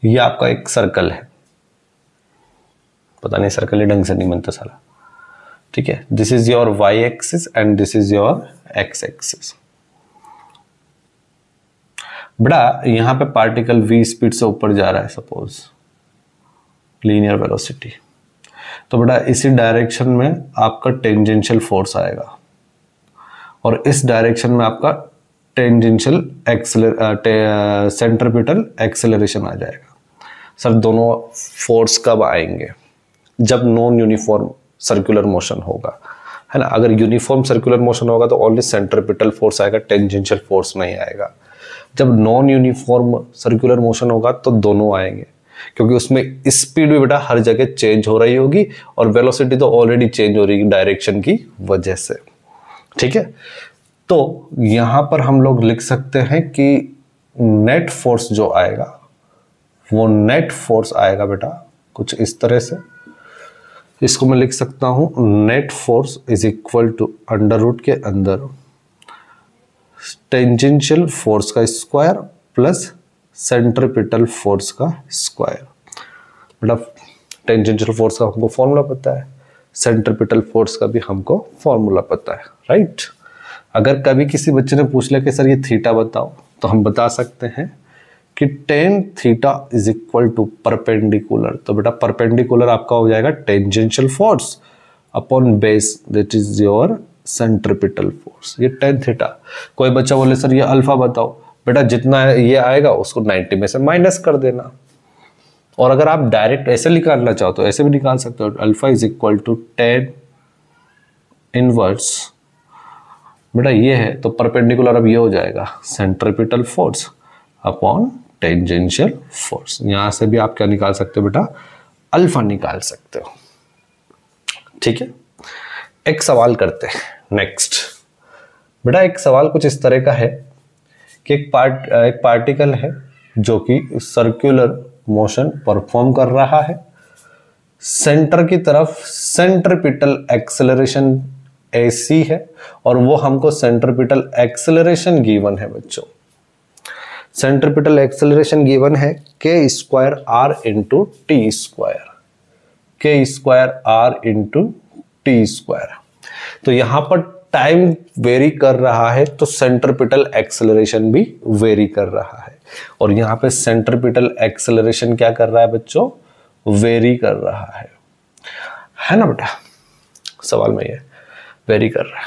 ये आपका एक सर्कल है, पता नहीं सर्कल ही ढंग से नहीं बनता साला, ठीक है। This is your Y axis and this is your X axis. बड़ा यहां पे पार्टिकल v स्पीड से ऊपर जा रहा है, सपोज लीनियर वेलोसिटी, तो बड़ा इसी डायरेक्शन में आपका टेंजेंशियल फोर्स आएगा और इस डायरेक्शन में आपका टेंजेंशियल सेंट्रीपिटल एक्सेलरेशन आ जाएगा। सर दोनों फोर्स कब आएंगे? जब नॉन यूनिफॉर्म सर्कुलर मोशन होगा, है ना। अगर यूनिफॉर्म सर्कुलर मोशन होगा तो ओनली सेंट्रीपिटल फोर्स आएगा, टेंजेंशियल फोर्स नहीं आएगा। जब नॉन यूनिफॉर्म सर्कुलर मोशन होगा तो दोनों आएंगे, क्योंकि उसमें स्पीड भी बेटा हर जगह चेंज हो रही होगी और वेलोसिटी तो ऑलरेडी चेंज हो रही है डायरेक्शन की वजह से, ठीक है। तो यहां पर हम लोग लिख सकते हैं कि नेट फोर्स जो आएगा वो नेट फोर्स आएगा बेटा कुछ इस तरह से। इसको मैं लिख सकता हूं net force is equal to under root के अंदर टेंजेंशियल फोर्स का स्क्वायर प्लस सेंट्रीपिटल फोर्स का स्क्वायर। मतलब टेंजेंशियल फोर्स का हमको फॉर्मूला पता है, सेंट्रीपिटल फोर्स का भी हमको फॉर्मूला पता है, राइट। अगर कभी किसी बच्चे ने पूछ लिया कि सर ये थीटा बताओ, तो हम बता सकते हैं कि tan theta is equal to perpendicular. तो बेटा परपेंडिकुलर आपका हो जाएगा tangential force upon base, that is your centripetal force. ये टेन थीटा। कोई बच्चा बोले सर ये अल्फा बताओ, बेटा जितना ये आएगा उसको 90 में से माइनस कर देना। और अगर आप डायरेक्ट ऐसे निकालना चाहो तो ऐसे भी निकाल सकते हो, alpha is equal to 10 inverse, बेटा ये है तो परपेंडिकुलर अब ये हो जाएगा centripetal force upon tangential force. यहां से भी आप क्या निकाल सकते हो बेटा, अल्फा निकाल सकते हो, ठीक है। एक सवाल करते हैं नेक्स्ट। बेटा एक सवाल कुछ इस तरह का है कि एक पार्टिकल है जो कि सर्कुलर मोशन परफॉर्म कर रहा है, सेंटर की तरफ सेंट्रीपिटल एक्सेलरेशन ऐसी है और वो हमको सेंट्रीपिटल एक्सेलरेशन गिवन है बच्चों। सेंट्रीपिटल एक्सेलरेशन गिवन है k square are into T square, k square are into T square. तो यहां पर टाइम वेरी कर रहा है तो सेंट्रीपिटल एक्सेलरेशन भी वेरी कर रहा है, और यहां पे सेंट्रीपिटल एक्सेलरेशन क्या कर रहा है बच्चों, वेरी कर रहा है ना बेटा। सवाल में ये वेरी कर रहा है।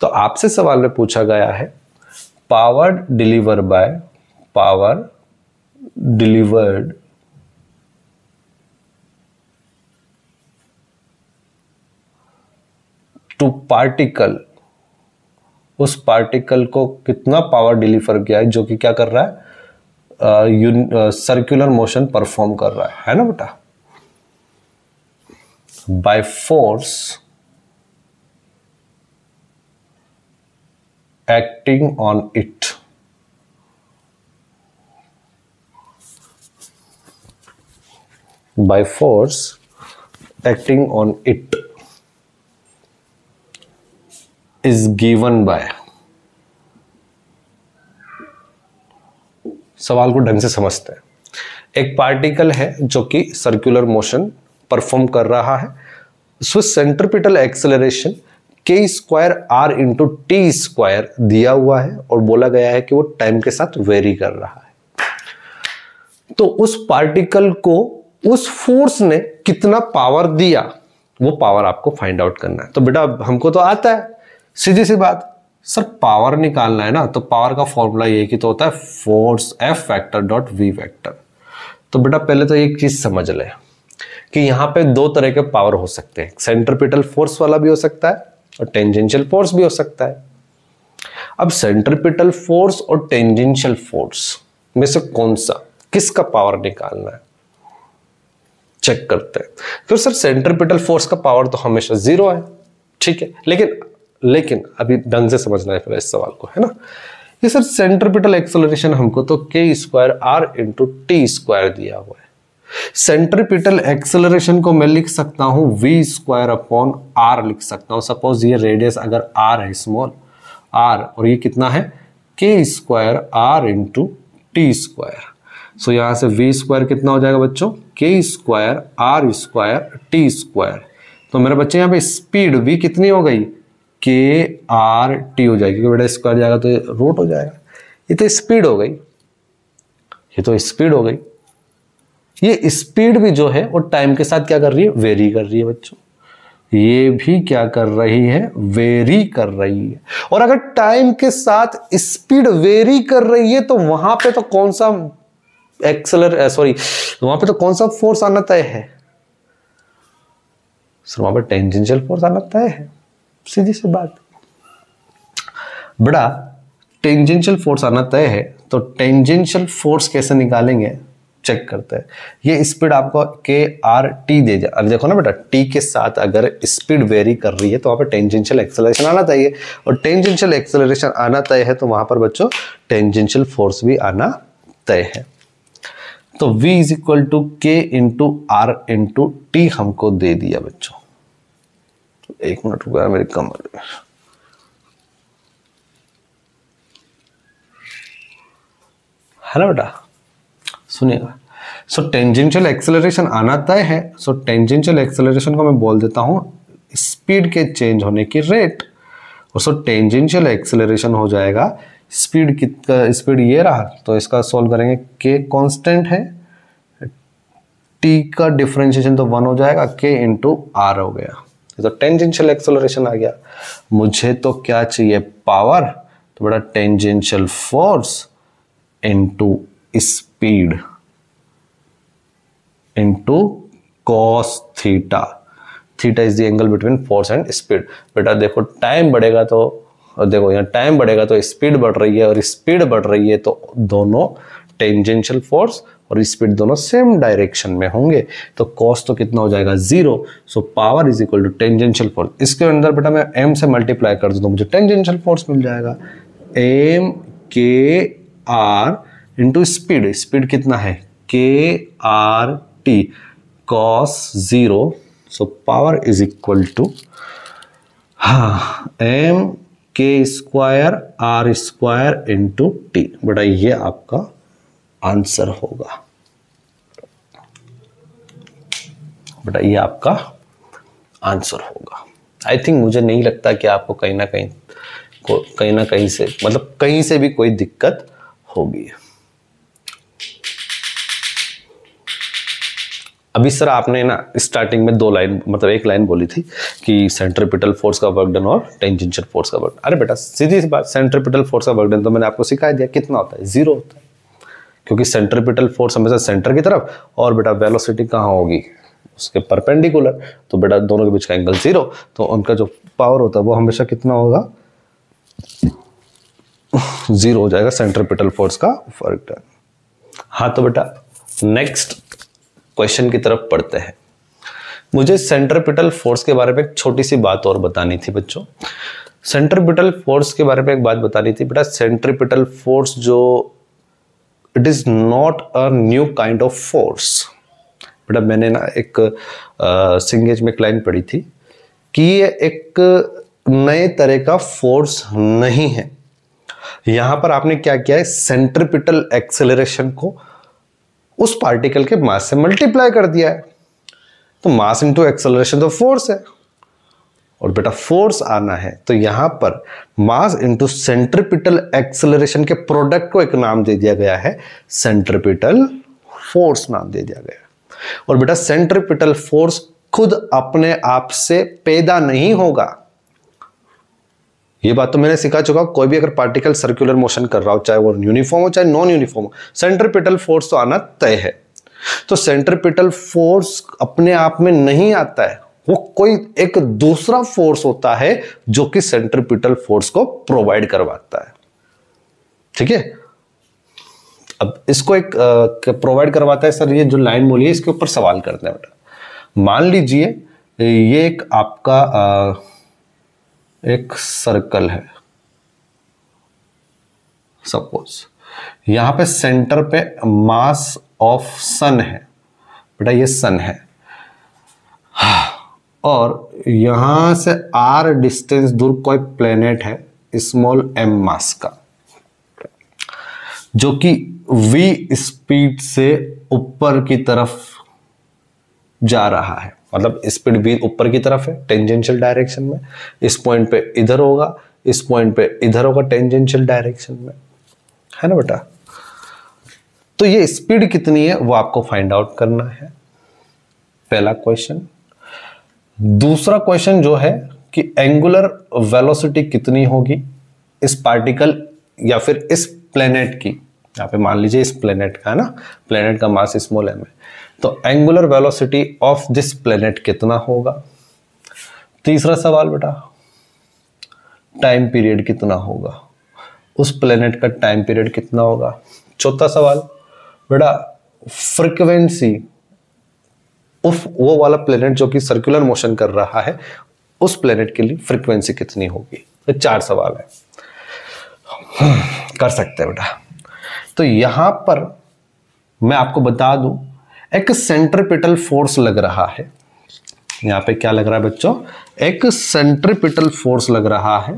तो आपसे सवाल में पूछा गया है पावर डिलीवर्ड टू पार्टिकल, उस पार्टिकल को कितना पावर डिलीवर किया है जो कि क्या कर रहा है, सर्कुलर मोशन परफॉर्म कर रहा है ना बेटा, by force acting on it, by force acting on it is given by। सवाल को ढंग से समझते हैं। एक पार्टिकल है जो कि सर्कुलर मोशन परफॉर्म कर रहा है, उसमें सेंट्रीपिटल एक्सेलरेशन के square are into T square दिया हुआ है और बोला गया है कि वो टाइम के साथ वेरी कर रहा है। तो उस पार्टिकल को उस फोर्स ने कितना पावर दिया, वो पावर आपको फाइंड आउट करना है। तो बेटा हमको तो आता है, सीधी सी बात, सर पावर निकालना है ना, तो पावर का फॉर्मूला ये कि तो होता है force F vector dot V vector. तो बेटा पहले तो एक चीज समझ ले कि यहां पे दो तरह के पावर हो सकते हैं, सेंट्रीपिटल फोर्स वाला भी हो सकता है और टेंजेंशियल फोर्स भी हो सकता है। अब सेंट्रीपिटल फोर्स और टेंजेंशियल फोर्स में से कौन सा, किसका पावर निकालना है, चेक करते हैं। फिर सर सेंट्रीपिटल फोर्स का पावर तो हमेशा 0 है, ठीक है, लेकिन अभी ढंग से समझना है फिर इस सवाल को, है ना। ये सर सेंट्रीपिटल एक्सेलरेशन हमको तो के square are into T square दिया हुआ है। सेंट्रीपिटल एक्सेलरेशन को मैं लिख सकता हूं वी स्क्वायर अपॉन आर लिख सकता हूं। सपोज ये रेडियस अगर आर है, स्मॉल आर, और ये कितना है k square are into T square. So यहां से वी स्क्वायर कितना हो जाएगा बच्चों, k square are square t square. तो मेरे बच्चे यहाँ पे स्पीड वी कितनी हो गई, के आर टी हो जाएगी, क्योंकि बेटा स्क्वायर जाएगा तो ये रूट हो जाएगा। ये तो स्पीड हो गई, ये तो स्पीड हो गई। ये स्पीड भी जो है वो टाइम के साथ क्या कर रही है, वेरी कर रही है बच्चों। ये भी क्या कर रही है, वेरी कर रही है। और अगर टाइम के साथ स्पीड वेरी कर रही है तो वहां पे तो कौन सा वहां पे तो कौन सा फोर्स आना तय है, सर वहां पर टेंजेंशियल फोर्स आना तय है, सीधी सी बात। बड़ा टेंजेंशियल फोर्स आना तय है, तो टेंजेंशियल फोर्स कैसे निकालेंगे, चेक करते हैं। ये स्पीड आपको के आर टी दे जाए, अब देखो ना बेटा, टी के साथ अगर स्पीड वेरी कर रही है तो वहां पर टेंजेंशियल एक्सेलरेशन आना चाहिए, और टेंजेंशियल एक्सेलरेशन आना तय है तो वहां पर बच्चों टेंजेंशियल फोर्स भी आना तय है। तो v इज इक्वल टू के इंटू आर इंटू टी हमको दे दिया बच्चों। एक मिनट रुका मेरी कमर में, है ना बेटा, सुनिएगा। सो टेंजेंशियल एक्सेलरेशन आना तय है। सो टेंजेंशियल एक्सेलरेशन को मैं बोल देता हूं स्पीड के चेंज होने की रेट, और सो टेंजेंशियल एक्सेलरेशन हो जाएगा स्पीड कितना, स्पीड ये रहा, तो इसका सॉल्व करेंगे, के कांस्टेंट है, टी का डिफरेंशिएशन तो 1 हो जाएगा, के इंटू आर हो गया, तो टेंजेंशियल एक्सेलरेशन आ गया। मुझे तो क्या चाहिए, पावर, तो बेटा tangential force into speed into cos theta, theta is the angle between force and speed. बेटा देखो टाइम बढ़ेगा तो, देखो यहाँ टाइम बढ़ेगा तो स्पीड बढ़ रही है, और स्पीड बढ़ रही है तो दोनों टेंजेंशियल फोर्स और स्पीड दोनों सेम डायरेक्शन में होंगे, तो कॉस तो कितना हो जाएगा 0। So power is equal to tangential force, इसके अंदर बेटा मैं m से मल्टीप्लाई कर दूं तो मुझे टेंजेंशियल फोर्स मिल जाएगा, m के आर इंटू स्पीड, स्पीड कितना है के R T cos 0। So power is equal to m के square are square into T. बेटा ये आपका आंसर होगा, बेटा ये आपका आंसर होगा। आई थिंक, मुझे नहीं लगता कि आपको कहीं ना कहीं से, मतलब कहीं से भी कोई दिक्कत होगी। अभी सर आपने ना स्टार्टिंग में 2 लाइन, मतलब 1 लाइन बोली थी कि सेंट्रीपिटल फोर्स का वर्क डन और टेंजेंशियल फोर्स का वर्क। अरे बेटा सीधी सी बात, सेंट्रीपिटल फोर्स का वर्क डन तो मैंने आपको सिखा दिया, कितना होता है 0 होता है, क्योंकि सेंट्रीपिटल फोर्स हमेशा सेंटर की तरफ, और बेटा वेलोसिटी कहाँ होगी उसके परपेंडिकुलर, तो बेटा दोनों के बीच का एंगल 0, तो उनका जो पावर होता है वो हमेशा कितना होगा 0 हो जाएगा, सेंट्रीपिटल फोर्स का वर्क डन। हाँ तो बेटा नेक्स्ट क्वेश्चन की तरफ पढ़ते हैं। मुझे सेंट्रीपिटल फोर्स के बारे में एक छोटी सी बात और बतानी थी बच्चों। सेंट्रीपिटल फोर्स के बारे में एक बात बतानी थी बेटा। सेंट्रीपिटल फोर्स जो, it is not a new kind of force. बेटा मैंने ना एक सिंगेज में एक लाइन पढ़ी थी कि ये एक नए तरह का फोर्स नहीं है। यहां पर आपने क्या किया है, सेंट्रीपिटल एक्सेलरेशन को उस पार्टिकल के मास से मल्टीप्लाई कर दिया है, तो मास इंटू एक्सेलरेशन तो फोर्स है, और बेटा फोर्स आना है तो यहां पर मास इंटू सेंट्रीपिटल एक्सेलरेशन के प्रोडक्ट को एक नाम दे दिया गया है, सेंट्रीपिटल फोर्स नाम दे दिया गया है। और बेटा सेंट्रीपिटल फोर्स खुद अपने आप से पैदा नहीं होगा, ये बात तो मैंने सिखा चुका हूं। कोई भी अगर पार्टिकल सर्कुलर मोशन कर रहा हो, चाहे वो यूनिफॉर्म हो चाहे नॉन यूनिफॉर्म हो, सेंट्रीपिटल फोर्स तो आना तय है। तो सेंट्रीपिटल फोर्स अपने आप में नहीं आता है, वो कोई एक दूसरा फोर्स होता है जो कि सेंट्रीपिटल फोर्स को प्रोवाइड करवाता है। ठीक है, अब इसको एक प्रोवाइड करवाता है सर, ये जो लाइन बोली है इसके ऊपर सवाल करते हैं बेटा। मान लीजिए ये एक आपका एक सर्कल है, सपोज यहां पे सेंटर पे मास ऑफ सन है, बेटा ये सन है, और यहां से r डिस्टेंस दूर कोई प्लेनेट है स्मॉल m मास का, जो कि v स्पीड से ऊपर की तरफ जा रहा है, मतलब स्पीड v ऊपर की तरफ है टेंजेंशियल डायरेक्शन में, इस पॉइंट पे इधर होगा, इस पॉइंट पे इधर होगा टेंजेंशियल डायरेक्शन में, है ना बेटा। तो ये स्पीड कितनी है वो आपको फाइंड आउट करना है, पहला क्वेश्चन। दूसरा क्वेश्चन जो है कि एंगुलर वेलोसिटी कितनी होगी इस पार्टिकल या फिर इस प्लेनेट की, यहाँ पे मान लीजिए इस प्लेनेट का है ना, प्लेनेट का मास स्मॉल m है, तो angular velocity of this planet कितना होगा। तीसरा सवाल बेटा टाइम पीरियड कितना होगा, उस प्लेनेट का टाइम पीरियड कितना होगा। चौथा सवाल बेटा फ्रीक्वेंसी उफ वो वाला प्लेनेट जो कि सर्कुलर मोशन कर रहा है उस प्लेनेट के लिए फ्रीक्वेंसी कितनी होगी। तो 4 सवाल है, कर सकते हैं बेटा। तो यहां पर मैं आपको बता दूं, एक सेंट्रीपिटल फोर्स लग रहा है। यहां पे क्या लग रहा है बच्चों? एक सेंट्रीपिटल फोर्स लग रहा है,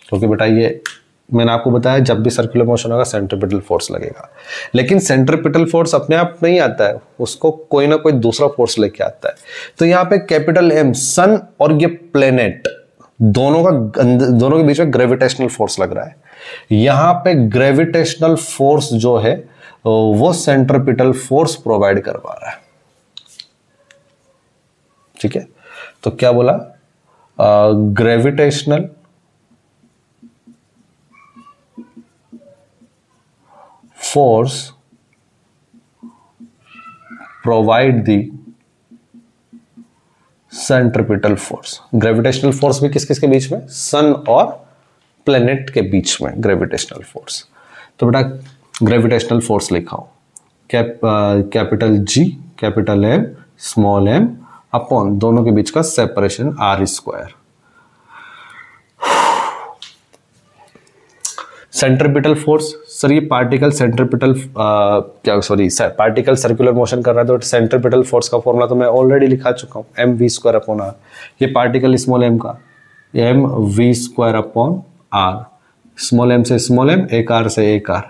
क्योंकि बेटा ये मैंने आपको बताया जब भी सर्कुलर मोशन होगा सेंट्रीपिटल फोर्स लगेगा। लेकिन सेंट्रीपिटल फोर्स अपने आप नहीं आता है, उसको कोई ना कोई दूसरा फोर्स लेके आता है। तो यहाँ पे कैपिटल M, सन और ये प्लेनेट दोनों के बीच में ग्रेविटेशनल फोर्स लग रहा है। यहाँ पे ग्रेविटेशनल फोर्स जो है वो सेंट्रीपिटल फोर्स प्रोवाइड करवा रहा है। ठीक है, तो क्या बोला? Gravitational force provide the centripetal force। Gravitational force भी किस किस के बीच में? सन और प्लेनेट के बीच में ग्रेविटेशनल फोर्स। तो बेटा ग्रेविटेशनल फोर्स लिखा हो capital G, capital M, small m upon दोनों के बीच का separation r²। Centripetal force, sir ये particle centripetal particle circular motion कर रहा है, तो सेंट्रीपिटल फोर्स का फॉर्मूला तो मैं ऑलरेडी लिखा चुका हूँ, mv² अपॉन r। ये पार्टिकल स्मॉल m का mv² upon r, small m से स्मॉल m, एक r से एक r।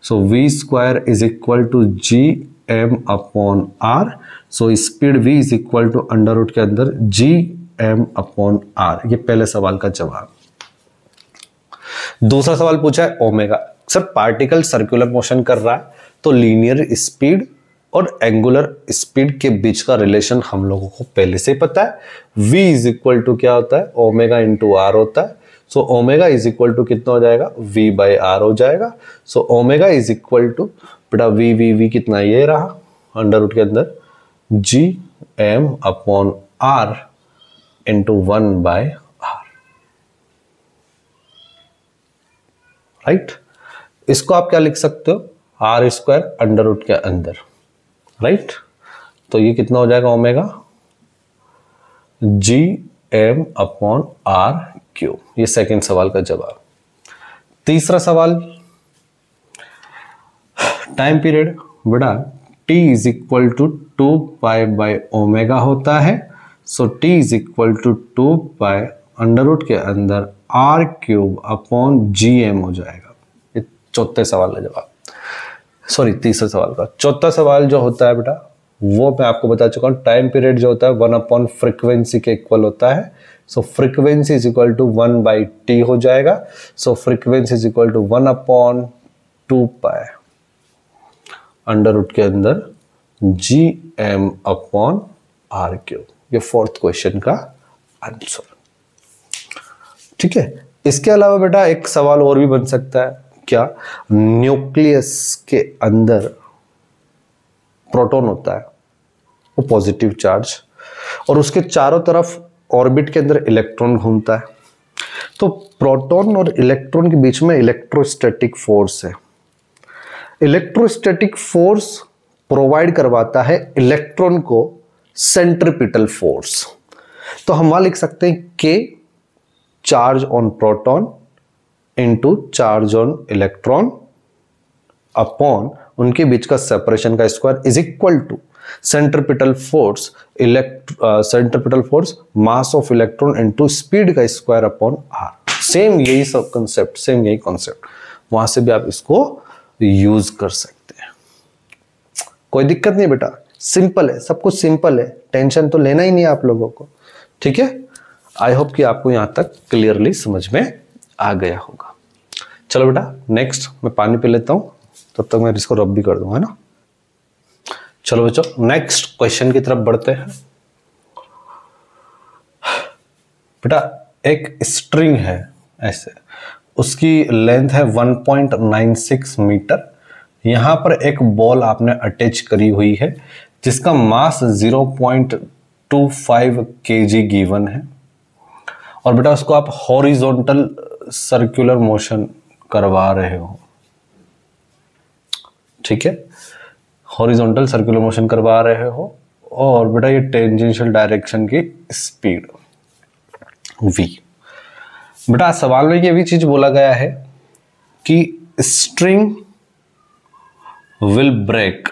So v² is equal to gm upon r। So speed v is equal to under root के अंदर gm upon r। ये पहले सवाल का जवाब। दूसरा सवाल पूछा है omega. Sir particle circular motion कर रहा है तो लीनियर स्पीड और एंगुलर स्पीड के बीच का रिलेशन हम लोगों को पहले से ही पता है। v इज इक्वल टू क्या होता है? ओमेगा इंटू आर होता है। So omega is equal to कितना हो जाएगा? v बाई आर हो जाएगा। So omega is equal to बेटा v कितना ये रहा अंडर रूट के अंदर gm upon r into 1 by right. इसको आप क्या लिख सकते हो? r² अंडर रूट के अंदर, राइट। तो ये कितना हो जाएगा? Omega gm upon r³। ये सेकंड सवाल का जवाब। तीसरा सवाल, टाइम पीरियड बेटा t is equal to 2 pi by omega होता है। So t is equal to 2 pi under root के अंदर r³ अपॉन gm हो जाएगा। ये चौथे सवाल का जवाब, सॉरी तीसरे सवाल का। चौथा सवाल जो होता है बेटा वो मैं आपको बता चुका हूँ। टाइम पीरियड जो होता है 1 अपॉन फ्रीक्वेंसी के इक्वल होता है। So frequency is equal to 1 by T हो जाएगा। So frequency is equal to 1 upon 2 pi under root के अंदर gm अपॉन r³। ये फोर्थ क्वेश्चन का आंसर। ठीक है, इसके अलावा बेटा एक सवाल और भी बन सकता है। क्या? न्यूक्लियस के अंदर प्रोटॉन होता है, वो पॉजिटिव चार्ज, और उसके चारों तरफ ऑर्बिट के अंदर इलेक्ट्रॉन घूमता है। तो प्रोटॉन और इलेक्ट्रॉन के बीच में इलेक्ट्रोस्टैटिक फोर्स है। इलेक्ट्रोस्टैटिक फोर्स प्रोवाइड करवाता है इलेक्ट्रॉन को सेंट्रीपिटल फोर्स। तो हम वहां लिख सकते हैं K charge on proton into charge on electron upon उनके बीच का सेपरेशन का square is equal to centripetal force mass of electron into speed का स्क्वायर अपॉन r। सेम यही सब कंसेप्ट, सेम यही कॉन्सेप्ट, वहां से भी आप इसको यूज कर सकते हैं। कोई दिक्कत नहीं बेटा, सिंपल है, सब कुछ सिंपल है, टेंशन तो लेना ही नहीं है आप लोगों को। ठीक है, आई होप कि आपको यहां तक क्लियरली समझ में आ गया होगा। चलो बेटा नेक्स्ट, मैं पानी पी लेता हूं, तब तक मैं इसको रब भी कर दूंगा, है ना। चलो बच्चों नेक्स्ट क्वेश्चन की तरफ बढ़ते हैं। बेटा एक स्ट्रिंग है ऐसे, उसकी लेंथ है 1.96 मीटर। यहां पर एक बॉल आपने अटैच करी हुई है जिसका मास 0.25 kg गिवन है, और बेटा उसको आप हॉरिजॉन्टल सर्कुलर मोशन करवा रहे हो। ठीक है, हॉरिजॉन्टल सर्कुलर मोशन करवा रहे हो, और बेटा ये टेंजेंशियल डायरेक्शन की स्पीड v। बेटा सवाल में ये भी चीज बोला गया है कि स्ट्रिंग विल ब्रेक,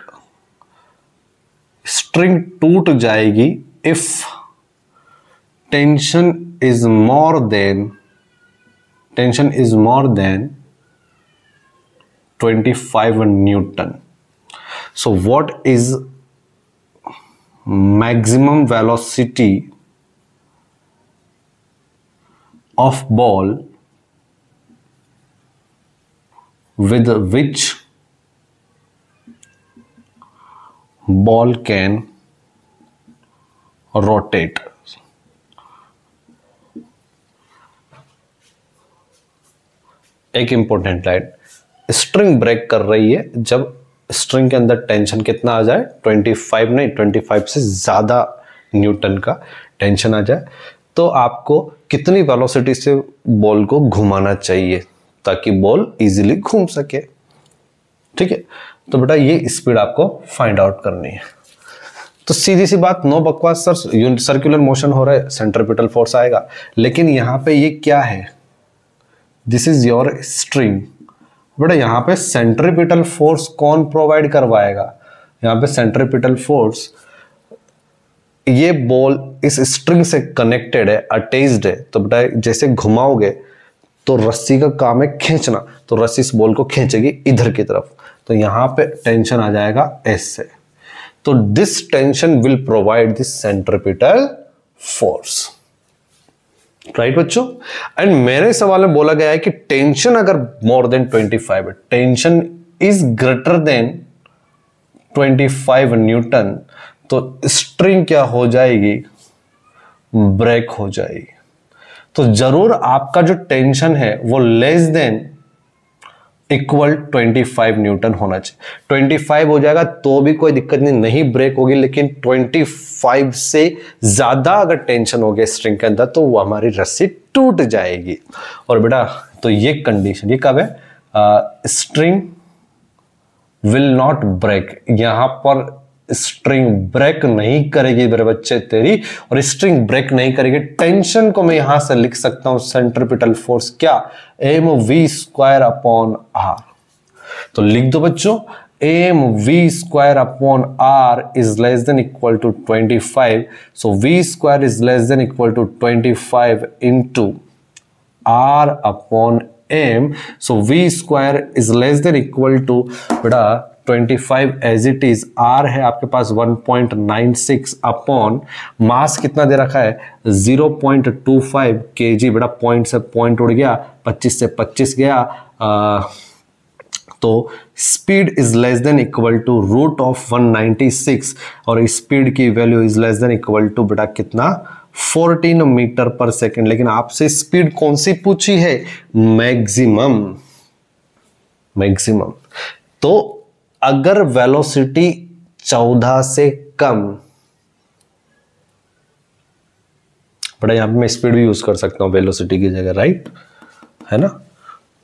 स्ट्रिंग टूट जाएगी if tension is more than 25 Newton. So what is maximum velocity of ball with which ball can rotate? एक इंपॉर्टेंट लाइन, स्ट्रिंग ब्रेक कर रही है जब स्ट्रिंग के अंदर टेंशन कितना आ जाए, 25 नहीं, 25 से ज़्यादा न्यूटन का टेंशन आ जाए, तो आपको कितनी वेलोसिटी से बॉल को घुमाना चाहिए ताकि बॉल इजीली घूम सके. ठीक है, तो बेटा ये स्पीड आपको फाइंड आउट करनी है. तो सीधी सी बात, नो बकवास सर, सर्कुलर मोशन हो रहा है, सेंट्रीपिटल फोर्स आएगा, लेकिन यहाँ पे ये क्या है, दिस इज योर स्ट्रिंग. बेटा यहाँ पे सेंट्रीपिटल फोर्स कौन प्रोवाइड करवाएगा, यहाँ पे सेंट्रीपिटल फोर्स, ये बॉल इस स्ट्रिंग से कनेक्टेड है, अटैच्ड है, तो बेटा जैसे घुमाओगे तो रस्सी का काम है खींचना, तो रस्सी इस बॉल को खींचेगी इधर की तरफ, तो यहाँ पे टेंशन आ जाएगा एस से, तो this tension will provide this centripetal force. Right बच्चों, एंड मेरे सवाल में बोला गया है कि टेंशन अगर मोर देन 25 है, tension is greater than 25 Newton, तो स्ट्रिंग क्या हो जाएगी, ब्रेक हो जाएगी. तो जरूर आपका जो टेंशन है वो लेस देन इक्वल 25 न्यूटन होना चाहिए. 25 हो जाएगा तो भी कोई दिक्कत नहीं ब्रेक होगी, लेकिन 25 से ज्यादा अगर टेंशन हो गया स्ट्रिंग के अंदर तो वो हमारी रस्सी टूट जाएगी. और बेटा तो ये कंडीशन, ये कब है, स्ट्रिंग विल नॉट ब्रेक, यहां पर स्ट्रिंग ब्रेक नहीं करेगी मेरे बच्चे तेरी, और स्ट्रिंग ब्रेक नहीं करेगी. टेंशन को मैं यहां से लिख सकता हूं सेंट्रीपिटल फोर्स क्या, mv² अपॉन आर. तो लिख दो बच्चों, mv² upon r is less than equal to 25, so v² is less than equal to 25 into r upon m, so v² is less than equal to बेटा 25 as it is, are है आपके पास 1.96 upon mass कितना दे रखा है 0.25 kg. बेटा point से point उड़ गया, 25 से 25 गया, तो speed is less than equal to root of 196, और स्पीड की value is less than equal to बेटा कितना 14 मीटर पर सेकेंड. लेकिन आपसे स्पीड कौन सी पूछी है, मैक्सिमम. तो अगर वेलोसिटी 14 से कम, बड़ा यहां पे मैं स्पीड भी यूज कर सकता हूं वेलोसिटी की जगह, राइट है ना,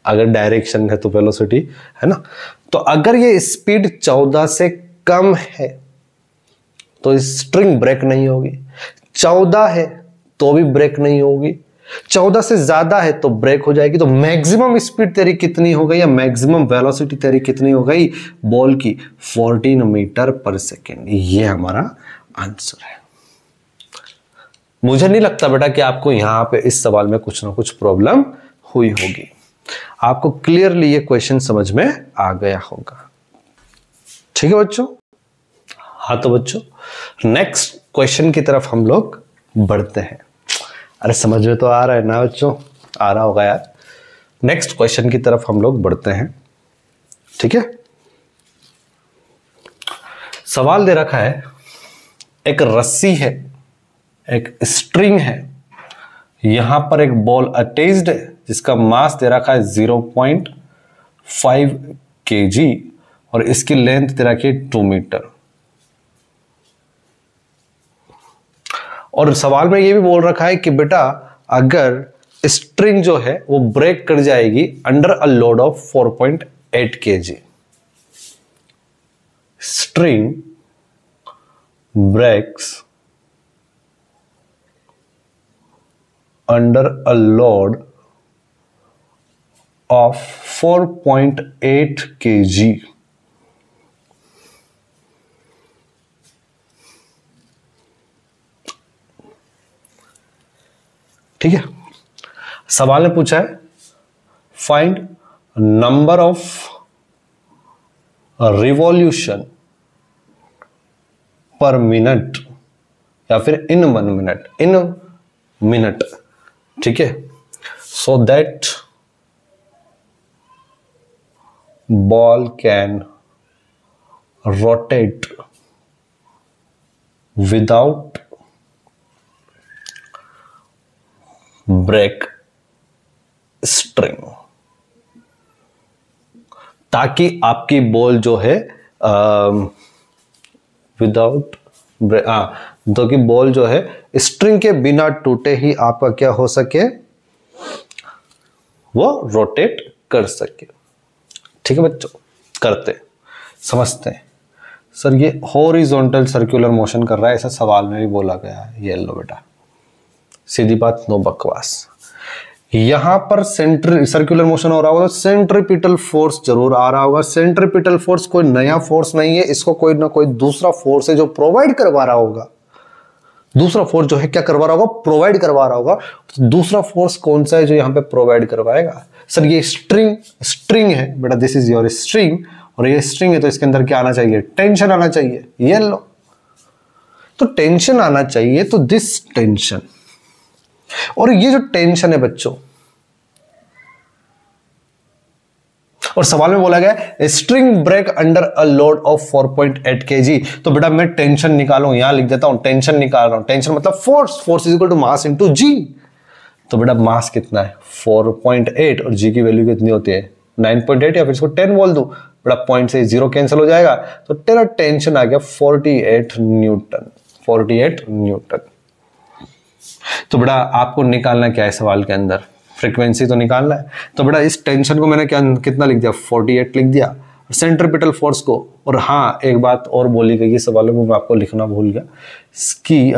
अगर डायरेक्शन है तो वेलोसिटी है ना. तो अगर ये स्पीड 14 से कम है तो स्ट्रिंग ब्रेक नहीं होगी, 14 है तो भी ब्रेक नहीं होगी, 14 से ज्यादा है तो ब्रेक हो जाएगी. तो मैक्सिमम स्पीड तेरी कितनी हो गई, या मैक्सिमम वेलोसिटी तेरी कितनी हो गई बॉल की, 14 मीटर पर सेकेंड. ये हमारा आंसर है. मुझे नहीं लगता बेटा कि आपको यहां पे इस सवाल में कुछ ना कुछ प्रॉब्लम हुई होगी, आपको क्लियरली ये क्वेश्चन समझ में आ गया होगा. ठीक है बच्चों. हाँ तो बच्चों नेक्स्ट क्वेश्चन की तरफ हम लोग बढ़ते हैं. अरे समझ में तो आ रहा है ना बच्चों, आ रहा होगा यार. नेक्स्ट क्वेश्चन की तरफ हम लोग बढ़ते हैं. ठीक है, सवाल दे रखा है, एक रस्सी है, एक स्ट्रिंग है, यहां पर एक बॉल अटैच्ड है जिसका मास दे रखा है 0.5 kg और इसकी लेंथ दे रखी है 2 मीटर. और सवाल में ये भी बोल रखा है कि बेटा अगर स्ट्रिंग जो है वो ब्रेक कर जाएगी under a load of 4.8 kg. String breaks under a load of 4.8 kg ठीक है, सवाल ने पूछा है find number of revolution per minute या फिर इन 1 मिनट, इन मिनट, ठीक है, so that ball can rotate without break string, ताकि आपकी बॉल जो है विदाउट ब्रेक, तो कि बॉल जो है स्ट्रिंग के बिना टूटे ही आपका क्या हो सके, वो रोटेट कर सके। ठीक है बच्चों, करते समझते हैं। सर ये हॉरिजॉन्टल सर्कुलर मोशन कर रहा है, ऐसा सवाल में भी बोला गया है। ये लो बेटा, सीधी बात, नो बकवास। यहां पर सर्कुलर मोशन हो रहा होगा तो सेंट्रीपिटल फोर्स जरूर आ रहा होगा। सेंट्रीपिटल फोर्स कोई नया फोर्स नहीं है, इसको कोई ना कोई दूसरा फोर्स है जो प्रोवाइड करवा रहा होगा। दूसरा फोर्स जो है क्या करवा रहा होगा, प्रोवाइड करवा रहा होगा। तो दूसरा फोर्स कौन सा है जो यहां पे प्रोवाइड करवाएगा? सर ये स्ट्रिंग है बेटा, दिस इज योर स्ट्रिंग, और ये स्ट्रिंग है तो इसके अंदर क्या आना चाहिए, टेंशन आना चाहिए। ये लो, तो टेंशन आना चाहिए, तो दिस टेंशन, और ये जो टेंशन है बच्चों, और सवाल में बोला गया string break under a load of 4.8 kg, तो बेटा मैं टेंशन निकालूं, यहां लिख देता हूं टेंशन निकाल रहा हूं। टेंशन मतलब force is equal to mass into G. तो बेटा मास कितना है 4.8 और जी की वैल्यू कितनी होती है 9.8, या फिर इसको 10 बोल दूं बेटा, पॉइंट से 0 कैंसिल हो जाएगा, तो तेरा टेंशन आ गया 48 न्यूटन। 48 न्यूटन। तो बेटा आपको निकालना क्या है सवाल के अंदर, फ्रीक्वेंसी तो निकालना है। तो बेटा इस टेंशन को मैंने क्या कितना लिख दिया, 48 लिख दिया, सेंट्रीपिटल फोर्स को। और हाँ एक बात और बोली गई सवालों में, मैं आपको लिखना भूल गया इसकी,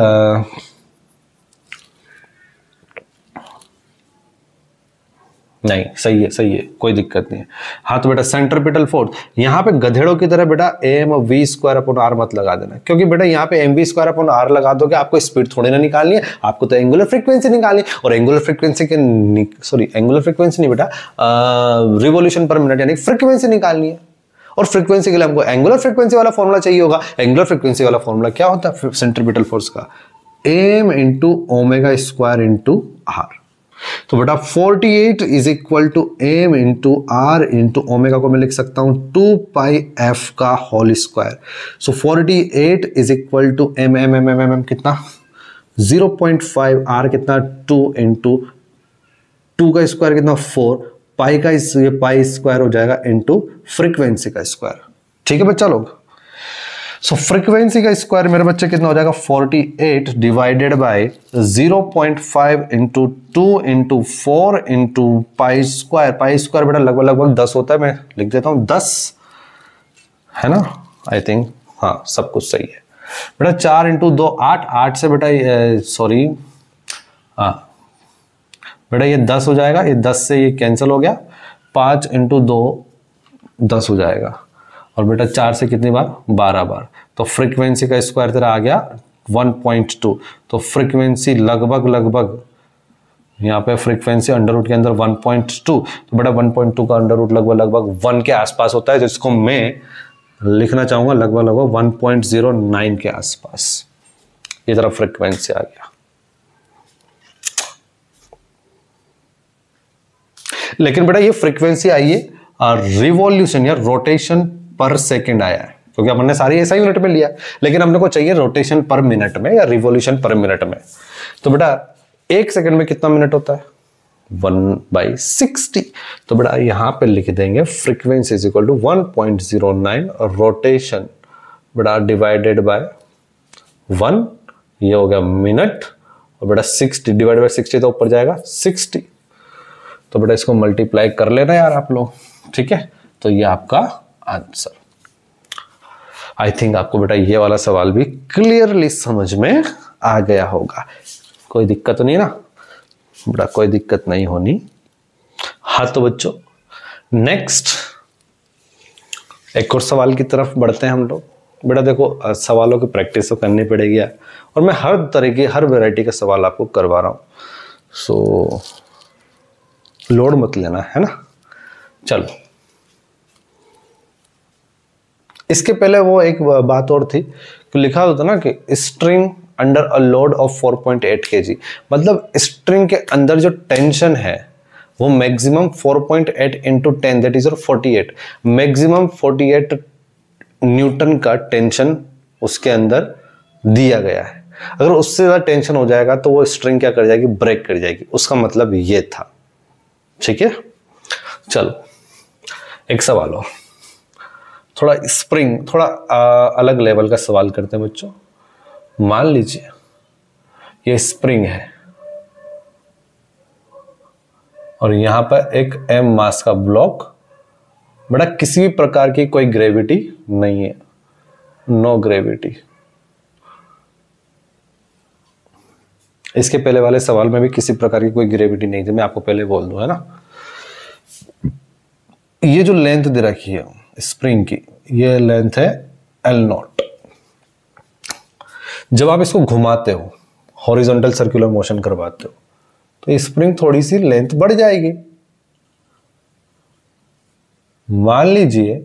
नहीं सही है कोई दिक्कत नहीं है। हाँ तो बेटा सेंट्रीपिटल फोर्स, यहाँ पे गधेड़ों की तरह बेटा mv²/r मत लगा देना, क्योंकि बेटा यहाँ पे mv²/r लगा दोगे, आपको स्पीड थोड़ी ना निकालनी है, आपको तो एंगुलर फ्रीक्वेंसी निकालनी है। और एंगुलर फ्रीक्वेंसी के एंगुलर फ्रीक्वेंसी नहीं बेटा, रिवॉल्यूशन पर मिनट यानी फ्रीक्वेंसी निकालनी है। और फ्रीक्वेंसी के लिए हमको एंगुलर फ्रीक्वेंसी वाला फॉर्मूला चाहिए होगा। एंगुलर फ्रीक्वेंसी वाला फॉर्मूला क्या होता है सेंट्रीपिटल फोर्स का, m × ω² × r। तो बेटा 48 is equal to m × r × omega को मैं लिख सकता हूं 2πf का whole square. So 48 is equal to m कितना 0.5, r कितना 2 × 2 का स्क्वायर कितना 4, पाई का ये पाई स्क्वायर हो जाएगा इनटू फ्रीक्वेंसी का स्क्वायर। ठीक है बच्चा लोग, सो फ्रीक्वेंसी का स्क्वायर मेरे बच्चे कितना हो जाएगा 48 divided by 0.5 × 2 × 4 × pi square. Pi square बेटा लगभग 10 होता है, मैं लिख देता हूं 10 है ना, आई थिंक हाँ सब कुछ सही है बेटा। 4 × 2 8, 8 से बेटा सॉरी हाँ बेटा ये 10 हो जाएगा, ये 10 से ये कैंसिल हो गया, 5 × 2 10 हो जाएगा, और बेटा 4 से कितनी बार 12 बार। तो फ्रीक्वेंसी का स्क्वायर तेरा आ गया 1.2। तो फ्रीक्वेंसी लगभग यहाँ पे फ्रीक्वेंसी अंडर रूट के अंदर 1.2, तो बेटा 1.2 का अंडर रूट लगभग 1 के आसपास होता है, जिसको मैं लिखना चाहूंगा लगभग 1.09 के आसपास। ये तरह फ्रीक्वेंसी आ गया। लेकिन बेटा ये फ्रीक्वेंसी आई है रिवॉल्यूशन या रोटेशन पर सेकंड आया है, क्योंकि हमने सारी ऐसा यूनिट में लिया, लेकिन हमने को चाहिए रोटेशन पर मिनट में या रिवॉल्यूशन पर मिनट में। तो बेटा 1 सेकंड में कितना मिनट होता है 1/60। तो बेटा यहां पे लिख देंगे फ्रीक्वेंसी इज इक्वल टू 1.09 और रोटेशन बेटा डिवाइडेड बाय 1, ये हो गया मिनट, और बेटा 60 डिवाइडेड बाय 60 तो ऊपर जाएगा 60। तो बेटा इसको मल्टीप्लाई कर लेना यार आप लोग, ठीक है। तो ये आपका आंसर। आई थिंक आपको बेटा ये वाला सवाल भी क्लियरली समझ में आ गया होगा, कोई दिक्कत तो नहीं ना बेटा, कोई दिक्कत नहीं होनी। हाँ तो बच्चों नेक्स्ट एक और सवाल की तरफ बढ़ते हैं हम लोग। बेटा देखो सवालों की प्रैक्टिस तो करनी पड़ेगी यार, और मैं हर तरह की हर वैरायटी के सवाल आपको करवा रहा हूँ। सो लोड मत लेना, है ना। चलो, इसके पहले वो एक बात और थी कि लिखा होता ना कि string under a load of 4.8 kg, मतलब स्ट्रिंग के अंदर जो टेंशन है वो maximum 4.8 into 10 that is 48, maximum 48 Newton का टेंशन उसके अंदर दिया गया है। अगर उससे ज़्यादा टेंशन हो जाएगा तो वो स्ट्रिंग क्या कर जाएगी, ब्रेक कर जाएगी। उसका मतलब ये था, ठीक है। चलो एक सवाल और, थोड़ा स्प्रिंग, थोड़ा अलग लेवल का सवाल करते हैं बच्चों। मान लीजिए ये स्प्रिंग है और यहां पर एक m मास का ब्लॉक, बड़ा किसी भी प्रकार की कोई ग्रेविटी नहीं है, नो ग्रेविटी। इसके पहले वाले सवाल में भी किसी प्रकार की कोई ग्रेविटी नहीं थी, मैं आपको पहले बोल दूं, है ना। ये जो लेंथ दे रखी है स्प्रिंग की, ये लेंथ है L0। जब आप इसको घुमाते हो, हॉरिजॉन्टल सर्कुलर मोशन करवाते हो, तो स्प्रिंग थोड़ी सी लेंथ बढ़ जाएगी। मान लीजिए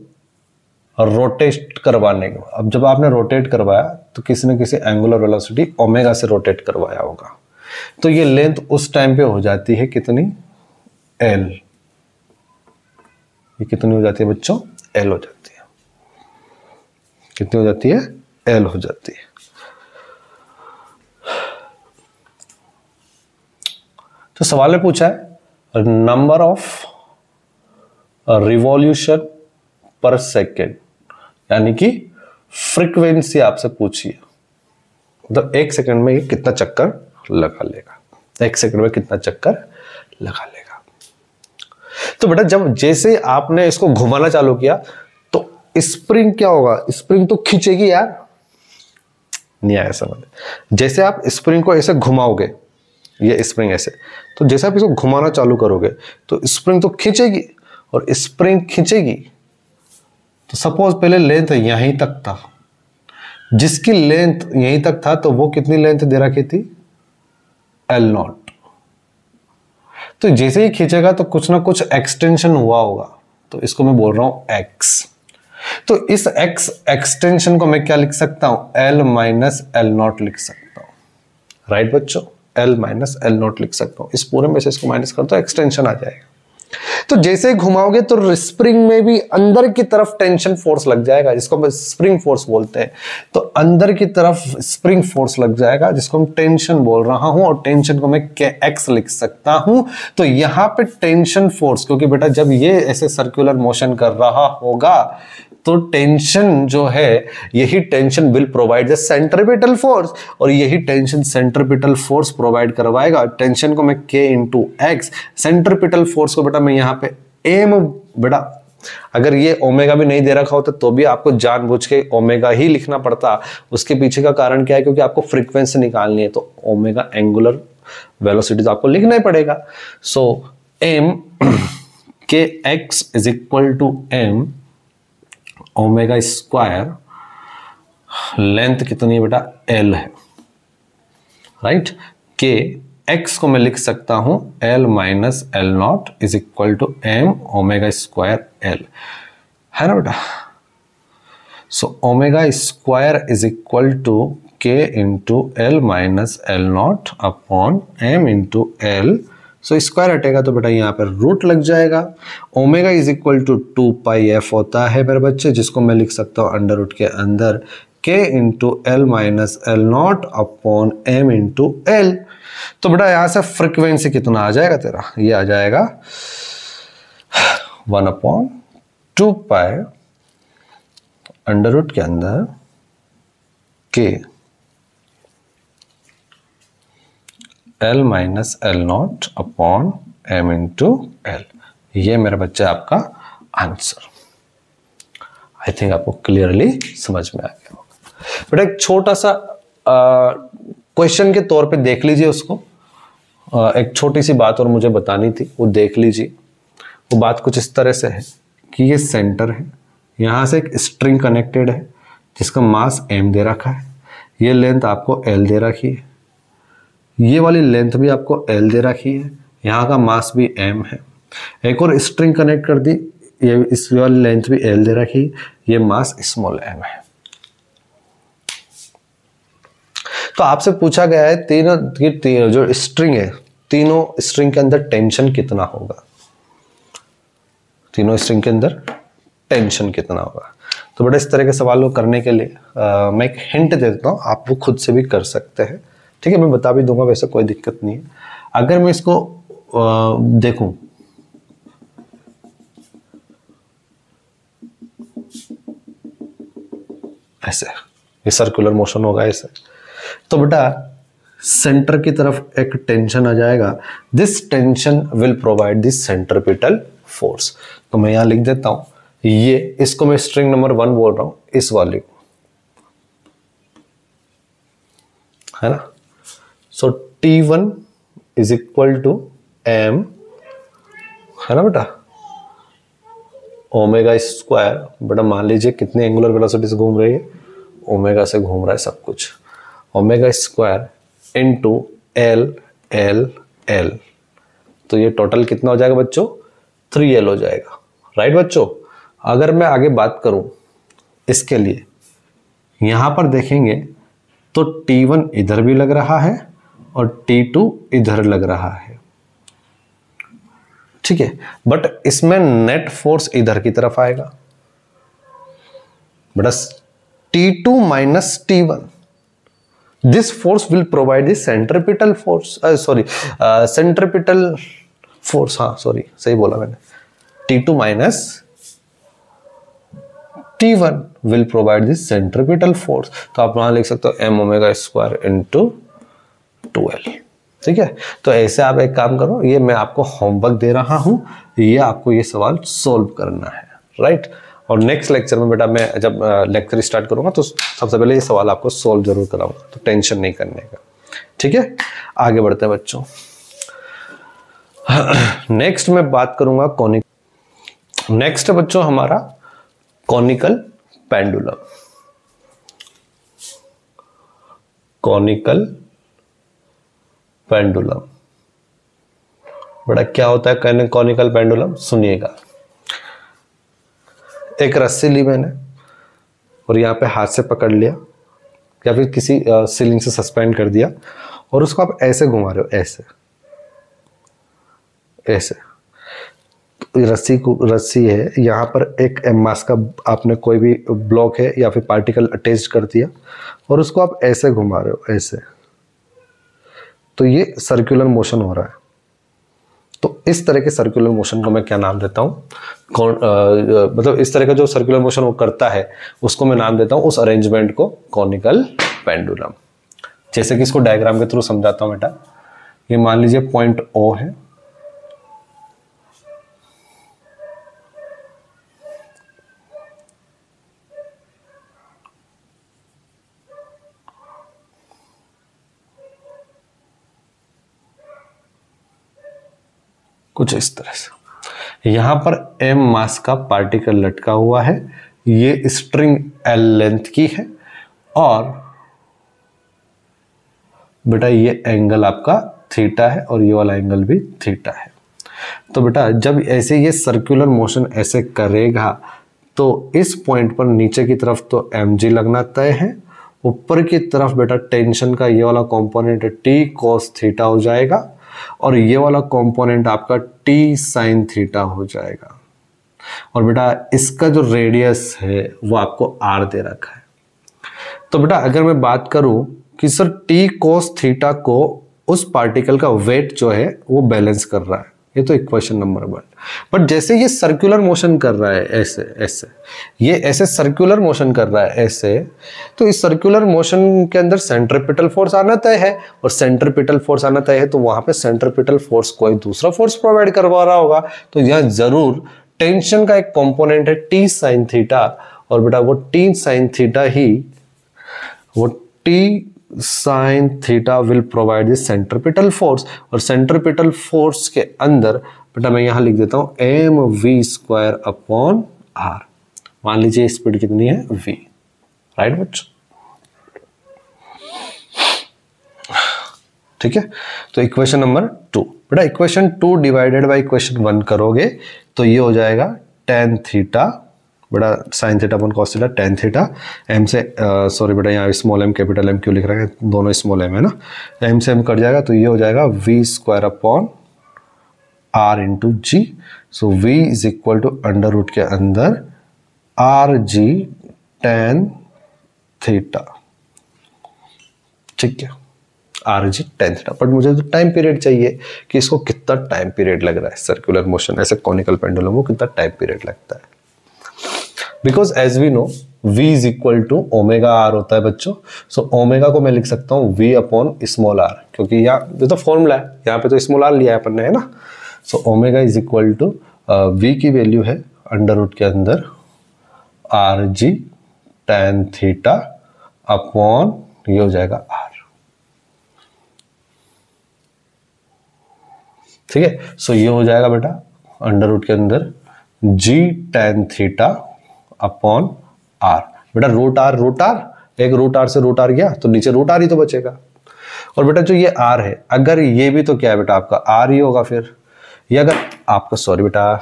रोटेट करवाने के, अब जब आपने रोटेट करवाया तो किसी न किसी एंगुलर वेलोसिटी ओमेगा से रोटेट करवाया होगा, तो ये लेंथ उस टाइम पे हो जाती है कितनी, L। ये कितनी हो जाती है बच्चों, L हो जाती है। कितनी हो जाती है, L हो जाती है। तो सवाल में पूछा है नंबर ऑफ रिवॉल्यूशन पर सेकेंड, यानी कि फ्रीक्वेंसी आपसे पूछी है, मतलब एक सेकंड में ये कितना चक्कर लगा लेगा, एक सेकंड में कितना चक्कर लगा लेगा। तो बेटा जब जैसे आपने इसको घुमाना चालू किया तो स्प्रिंग क्या होगा, स्प्रिंग तो खींचेगी यार, नहीं आया समझ। जैसे आप स्प्रिंग को ऐसे घुमाओगे, ये स्प्रिंग ऐसे, तो जैसे आप इसको घुमाना चालू करोगे तो स्प्रिंग तो खींचेगी, और स्प्रिंग खींचेगी तो सपोज पहले लेंथ यहीं तक था, जिसकी लेंथ यहीं तक था तो वो कितनी लेंथ दे रखी थी, L0। तो जैसे ही खींचेगा तो कुछ ना कुछ एक्सटेंशन हुआ होगा, तो इसको मैं बोल रहा हूं x। तो इस x एक्सटेंशन को मैं क्या लिख सकता हूं, L माइनस L0 लिख सकता हूं, राइट बच्चों, L माइनस L0 लिख सकता हूं। इस पूरे में से इसको माइनस कर दो, एक्सटेंशन आ जाएगा। तो जैसे घुमाओगे तो स्प्रिंग में भी अंदर की तरफ टेंशन फोर्स लग जाएगा, जिसको हम स्प्रिंग फोर्स बोलते हैं। तो अंदर की तरफ स्प्रिंग फोर्स लग जाएगा, जिसको हम टेंशन बोल रहा हूं, और टेंशन को मैं x लिख सकता हूं। तो यहां पे टेंशन फोर्स, क्योंकि बेटा जब ये ऐसे सर्कुलर मोशन कर रहा होगा तो टेंशन जो है, यही tension will provide the centripetal force, और यही टेंशन सेंट्रीपिटल फोर्स प्रोवाइड करवाएगा। टेंशन को मैं k into x, centripetal force को बेटा मैं यहाँ पे m, बेटा अगर ये ओमेगा भी नहीं दे रखा होता तो भी आपको जानबूझ के ओमेगा ही लिखना पड़ता। उसके पीछे का कारण क्या है, क्योंकि आपको फ्रीक्वेंसी निकालनी है, तो ओमेगा एंगुलर वेलोसिटी तो आपको लिखना ही पड़ेगा। सो m के x is equal to m omega square, length कितनी है बेटा, L है, राइट। के x को मैं लिख सकता हूं L minus L0 is equal to m omega square L, है ना बेटा। So omega square is equal to k into L minus L0 upon m into L। So square हटेगा तो बेटा यहाँ पर रूट लग जाएगा। Omega is equal to 2 pi f होता है मेरे बच्चे, जिसको मैं लिख सकता हूँ अंडर रूट के अंदर k into L minus L0 upon m into L। तो बेटा यहाँ से फ्रीक्वेंसी कितना आ जाएगा तेरा, ये आ जाएगा 1/2 पाई अंडर रूट के अंदर k L minus L0 upon m into L। ये मेरे बच्चे आपका आंसर। आई थिंक आपको क्लियरली समझ में आ गया होगा। बेटा एक छोटा सा क्वेश्चन के तौर पे देख लीजिए उसको। एक छोटी सी बात और मुझे बतानी थी, वो देख लीजिए। वो बात कुछ इस तरह से है कि ये सेंटर है, यहाँ से एक स्ट्रिंग कनेक्टेड है जिसका मास m दे रखा है, ये लेंथ आपको L दे रखी है, ये वाली लेंथ भी आपको एल दे रखी है, यहाँ का मास भी एम है। एक और स्ट्रिंग कनेक्ट कर दी, ये इस वाली लेंथ भी एल दे रखी, ये मास स्मॉल एम है। तो आपसे पूछा गया है तीनों जो स्ट्रिंग है, तीनों स्ट्रिंग के अंदर टेंशन कितना होगा, तीनों स्ट्रिंग के अंदर टेंशन कितना होगा। तो बेटा इस तरह के सवाल को करने के लिए मैं एक हिंट दे देता हूँ, आप वो खुद से भी कर सकते हैं, ठीक है। मैं बता भी दूंगा, वैसे कोई दिक्कत नहीं है। अगर मैं इसको देखूं, ऐसे ये सर्कुलर मोशन होगा ऐसे, तो बेटा सेंटर की तरफ एक टेंशन आ जाएगा। This tension will provide this centripetal force. तो मैं यहां लिख देता हूं, ये इसको मैं स्ट्रिंग नंबर 1 बोल रहा हूं, इस वाले को, है ना। So T1 is equal to M, है ना बेटा, ओमेगा स्क्वायर। बेटा मान लीजिए कितने एंगुलर वेलोसिटी से घूम रही है, ओमेगा से घूम रहा है सब कुछ, omega square into L L L. तो ये टोटल कितना हो जाएगा बच्चों, 3L हो जाएगा, राइट बच्चों। अगर मैं आगे बात करूं इसके लिए, यहां पर देखेंगे तो T1 इधर भी लग रहा है और T2 इधर लग रहा है, ठीक है। बट इसमें नेट फोर्स इधर की तरफ आएगा बेटा, T2 minus T1। This force will provide the centripetal force, centripetal force, हाँ सॉरी सही बोला मैंने, T2 minus T1 will provide this centripetal force. तो आप वहां लिख सकते हो M omega square into 2L, ठीक है। तो ऐसे आप एक काम करो, ये मैं आपको होमवर्क दे रहा हूं, ये आपको ये सवाल सोल्व करना है, राइट। और नेक्स्ट लेक्चर में बेटा मैं जब लेक्चर स्टार्ट करूंगा तो सबसे पहले ये सवाल आपको सोल्व जरूर कराऊंगा, तो टेंशन नहीं करने का, ठीक है। आगे बढ़ते हैं बच्चों। नेक्स्ट मैं बात करूंगा नेक्स्ट बच्चों हमारा कॉनिकल पेंडुलम। कॉनिकल पेंडुलम बेटा क्या होता है कॉनिकल पेंडुलम, सुनिएगा। एक रस्सी ली मैंने और यहाँ पे हाथ से पकड़ लिया या फिर किसी सीलिंग से सस्पेंड कर दिया, और उसको आप ऐसे घुमा रहे हो, ऐसे ऐसे। रस्सी है, यहाँ पर एक मास का आपने कोई भी ब्लॉक है या फिर पार्टिकल अटैच कर दिया और उसको आप ऐसे घुमा रहे हो, ऐसे। तो ये सर्कुलर मोशन हो रहा है। तो इस तरह के सर्कुलर मोशन को मैं क्या नाम देता हूँ, मतलब इस तरह का जो सर्कुलर मोशन वो करता है उसको मैं नाम देता हूँ, उस अरेंजमेंट को कॉनिकल पेंडुलम। जैसे कि इसको डायग्राम के थ्रू समझाता हूँ बेटा। ये मान लीजिए पॉइंट O है, कुछ इस तरह से। यहां पर M मास का पार्टिकल लटका हुआ है, ये स्ट्रिंग L लेंथ की है, और बेटा ये एंगल आपका थीटा है और ये वाला एंगल भी थीटा है। तो बेटा जब ऐसे ये सर्कुलर मोशन ऐसे करेगा तो इस पॉइंट पर नीचे की तरफ तो mg लगना तय है, ऊपर की तरफ बेटा टेंशन का ये वाला कंपोनेंट T cos थीटा हो जाएगा और ये वाला कंपोनेंट आपका T sin थीटा हो जाएगा। और बेटा इसका जो रेडियस है वो आपको r दे रखा है। तो बेटा अगर मैं बात करूं कि सर T cos थीटा को उस पार्टिकल का वेट जो है वो बैलेंस कर रहा है, ये तो इक्वेशन नंबर 1। बट जैसे ये सर्कुलर मोशन कर रहा है ऐसे ऐसे, ये ऐसे सर्कुलर मोशन कर रहा है ऐसे, तो इस सर्कुलर मोशन के अंदर सेंट्रिपिटल फोर्स आना तय है, और सेंट्रिपिटल फोर्स आना तय है तो वहां पे सेंट्रिपिटल फोर्स कोई दूसरा फोर्स प्रोवाइड करवा रहा होगा। तो यह जरूर टेंशन का एक कंपोनेंट है T sin थीटा, और बेटा वो T sin थीटा ही, वो T sin theta will provide the centripetal force, और सेंट्रिपिटल फोर्स के अंदर बेटा मैं यहां लिख देता हूं mv स्क्वायर अपॉन r। मान लीजिए स्पीड कितनी है v, राइट बच्चों। ठीक है। तो इक्वेशन नंबर 2 बेटा, इक्वेशन 2 डिवाइडेड बाय इक्वेशन 1 करोगे तो ये हो जाएगा tan थीटा बेटा sin theta upon cos theta tan theta m से सॉरी बेटा यहाँ स्मॉल m कैपिटल M क्यों लिख रहा है, दोनों स्मॉल m है ना, m से m कट जाएगा तो ये हो जाएगा v square upon r into g. So v is equal to under root के अंदर आर जी tan थीटा, ठीक है, r g tan theta. But मुझे तो टाइम पीरियड चाहिए कि इसको कितना टाइम पीरियड लग रहा है, सर्कुलर मोशन ऐसे कॉनिकल पेंडुलम को कितना टाइम पीरियड लगता है। Because as we know v is equal to omega r होता है बच्चों। सो ओमेगा को मैं लिख सकता हूँ v अपॉन स्मॉल आर, क्योंकि यहाँ ये तो फॉर्मूला है, यहाँ पे तो स्मॉल आर लिया है अपन ने, है ना। So omega is equal to v की वैल्यू है अंडर रूट के अंदर r g tan theta upon ये हो जाएगा r, ठीक है। सो ये हो जाएगा बेटा अंडर रूट के अंदर g tan theta upon r। बेटा रूट आर एक रूट आर से रूट आर गया तो नीचे रूट आर ही तो बचेगा। और बेटा जो ये r है, अगर ये भी तो क्या है बेटा आपका r ही होगा फिर। ये अगर आपका सॉरी बेटा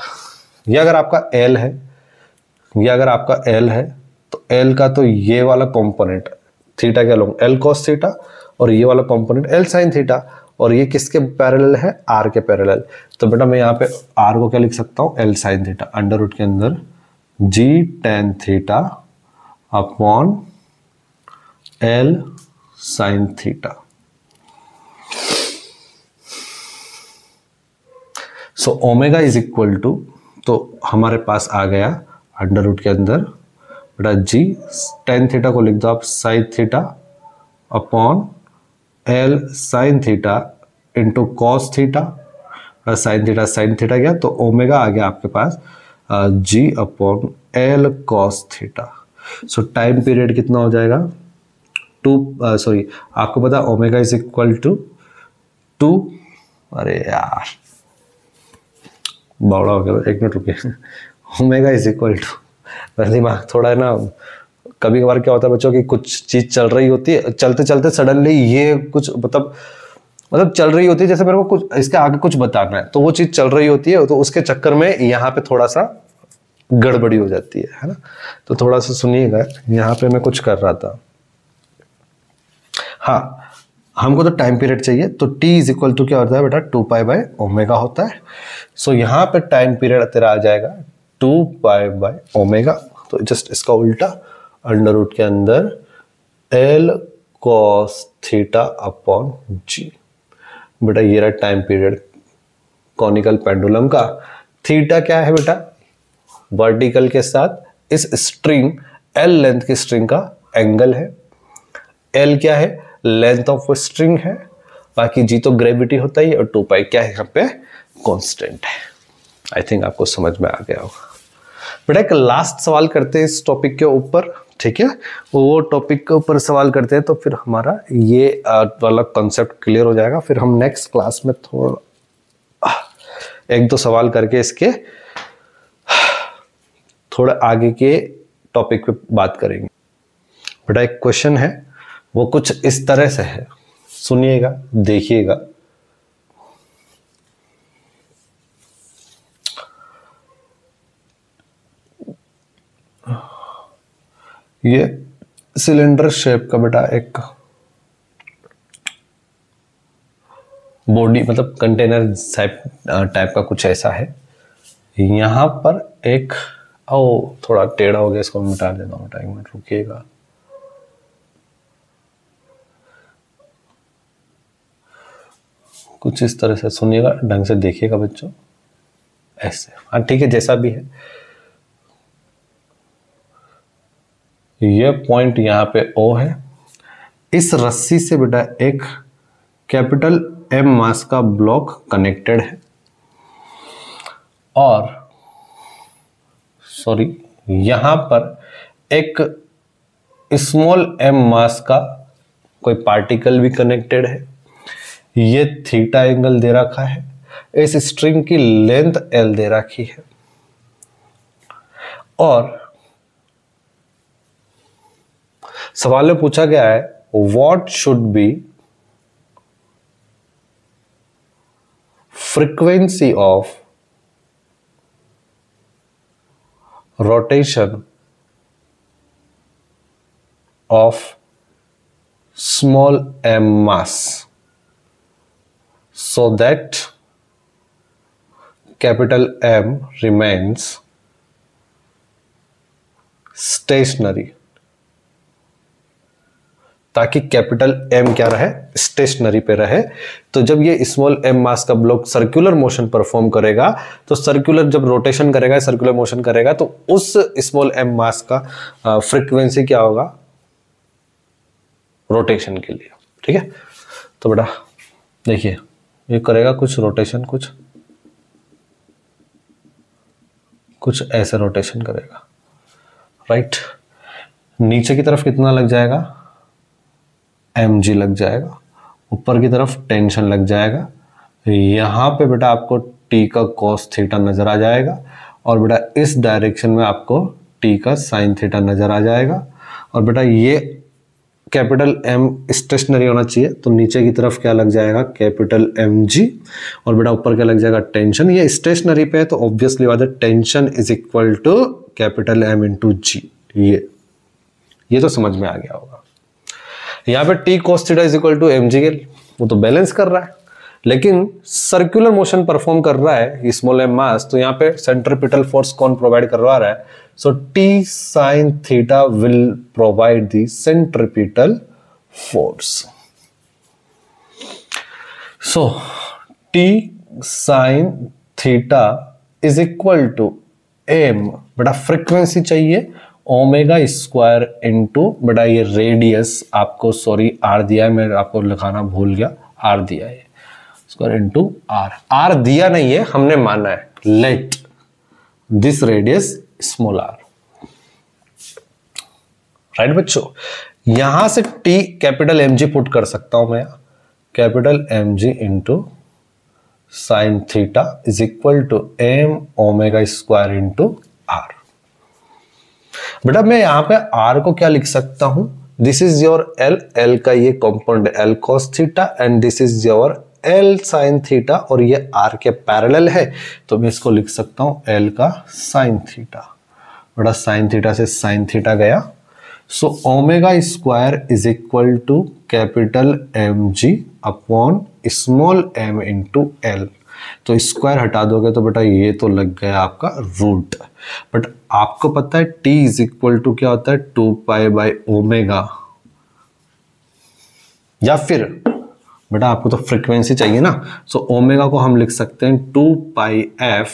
ये अगर आपका l है, ये अगर आपका l है तो l का तो ये वाला कंपोनेंट थीटा क्या लूंगा l cos थीटा, और ये वाला कंपोनेंट l sin थीटा, और ये किसके पैरेलल है r के पैरेलल। तो बेटा मैं यहाँ पे r को क्या लिख सकता हूँ l sin theta under root के अंदर g tan theta upon l sin theta. So omega is equal to, तो हमारे पास आ गया अंडर रूट के अंदर बेटा g tan थीटा को लिख दो आप sin theta upon l sin theta into cos theta, sine theta गया तो ओमेगा आ गया आपके पास g upon l cos theta. सो टाइम पीरियड कितना हो जाएगा 2 सॉरी आपको पता ओमेगा इज इक्वल टू 2, अरे यार बड़ा हो गया, एक मिनट रुकिए। ओमेगा इज इक्वल टू, मेरा दिमाग थोड़ा है ना, कभी कभार क्या होता है बच्चों की कुछ चीज चल रही होती है, चलते चलते सडनली ये कुछ मतलब चल रही होती है, जैसे मेरे को कुछ इसके आगे कुछ बताना है तो वो चीज चल रही होती है, तो उसके चक्कर में यहाँ पे थोड़ा सा गड़बड़ी हो जाती है ना। तो थोड़ा सा सुनिएगा, यहाँ पे मैं कुछ कर रहा था। हाँ, हमको तो टाइम पीरियड चाहिए, तो t इज इक्वल टू क्या होता है बेटा 2 पाई बाय ओमेगा होता है। सो यहाँ पे टाइम पीरियड तेरा आ जाएगा 2 पाई बाय ओमेगा, तो जस्ट इसका उल्टा अंडर रूट के अंदर l cos theta upon g। बेटा ये रहा टाइम पीरियड कॉनिकल पेंडुलम का। थीटा क्या है बेटा, वर्टिकल के साथ इस स्ट्रिंग l लेंथ की स्ट्रिंग का एंगल है। l क्या है, लेंथ ऑफ स्ट्रिंग है, बाकी g तो ग्रेविटी होता ही, और 2 पाई क्या है यहाँ पे कांस्टेंट है। आई थिंक आपको समझ में आ गया होगा। बेटा एक लास्ट सवाल करते हैं इस टॉपिक के ऊपर, ठीक है, वो टॉपिक के ऊपर सवाल करते हैं तो फिर हमारा ये वाला कॉन्सेप्ट क्लियर हो जाएगा। फिर हम नेक्स्ट क्लास में थोड़ा 1-2 सवाल करके इसके थोड़ा आगे के टॉपिक पे बात करेंगे। बेटा एक क्वेश्चन है, वो कुछ इस तरह से है, सुनिएगा देखिएगा। ये सिलेंडर शेप का बेटा एक बॉडी मतलब कंटेनर टाइप का कुछ ऐसा है। यहां पर एक थोड़ा टेढ़ा हो गया, इसको मैं मिटा देता हूँ, टाइम मिनट रुकिएगा। कुछ इस तरह से सुनिएगा, ढंग से देखिएगा बच्चों, ऐसे। हाँ ठीक है, जैसा भी है। ये पॉइंट यहाँ पे O है। इस रस्सी से बेटा एक कैपिटल M मास का ब्लॉक कनेक्टेड है, और सॉरी यहां पर एक स्मॉल m मास का कोई पार्टिकल भी कनेक्टेड है। ये थीटा एंगल दे रखा है, इस स्ट्रिंग की लेंथ L दे रखी है, और सवाल में पूछा गया है what should be frequency of rotation of small m mass so that capital M remains stationary, ताकि कैपिटल M क्या रहे, स्टेशनरी पे रहे। तो जब ये स्मॉल m मास का ब्लॉक सर्कुलर मोशन परफॉर्म करेगा, तो सर्कुलर जब रोटेशन करेगा, सर्कुलर मोशन करेगा, तो उस स्मॉल m मास का फ्रीक्वेंसी क्या होगा, रोटेशन के लिए। ठीक है, तो बेटा देखिए ये करेगा कुछ रोटेशन, कुछ ऐसे रोटेशन करेगा, राइट। नीचे की तरफ कितना लग जाएगा, mg लग जाएगा, ऊपर की तरफ टेंशन लग जाएगा। यहाँ पे बेटा आपको t का cos थीटा नजर आ जाएगा, और बेटा इस डायरेक्शन में आपको t का sin थीटा नजर आ जाएगा। और बेटा ये कैपिटल M स्टेशनरी होना चाहिए, तो नीचे की तरफ क्या लग जाएगा, कैपिटल mg, और बेटा ऊपर क्या लग जाएगा, टेंशन। ये स्टेशनरी पे है तो ऑब्वियसली बात है tension is equal to capital M into G. ये तो समझ में आ गया होगा। यहाँ पे t cos theta is equal to mg के, वो तो बैलेंस कर रहा है, लेकिन सर्कुलर मोशन परफॉर्म कर रहा है स्मॉल m मास, तो यहाँ पे सेंट्रीपिटल फोर्स कौन प्रोवाइड करवा रहा है, so t sin theta will provide the centripetal force. So t sin theta is equal to m, बेटा फ्रीक्वेंसी चाहिए ओमेगा स्क्वायर इंटू बेटा ये रेडियस आपको, सॉरी आर दिया है, मैं आपको लिखाना भूल गया, आर दिया है, स्क्वायर इंटू आर दिया नहीं है, हमने माना है, let this radius small r, right बच्चों। यहां से टी कैपिटल mg पुट कर सकता हूं मैं, capital mg into sine theta is equal to m omega square into r. बेटा मैं यहां पे r को क्या लिख सकता हूं, दिस इज योर l का ये component l cos theta, and this is your l sin theta, और ये r के पैरेलल है, तो मैं इसको लिख सकता हूं l का sin थीटा। बेटा sin थीटा से sin थीटा गया, so omega square is equal to capital mg upon small m into l। तो स्क्वायर हटा दोगे तो बेटा ये तो लग गया आपका रूट, बट आपको पता है t इज इक्वल टू क्या होता है, 2 पाई बाई ओमेगा, या फिर बेटा आपको तो फ्रीक्वेंसी चाहिए ना, सो ओमेगा को हम लिख सकते हैं 2 pi f,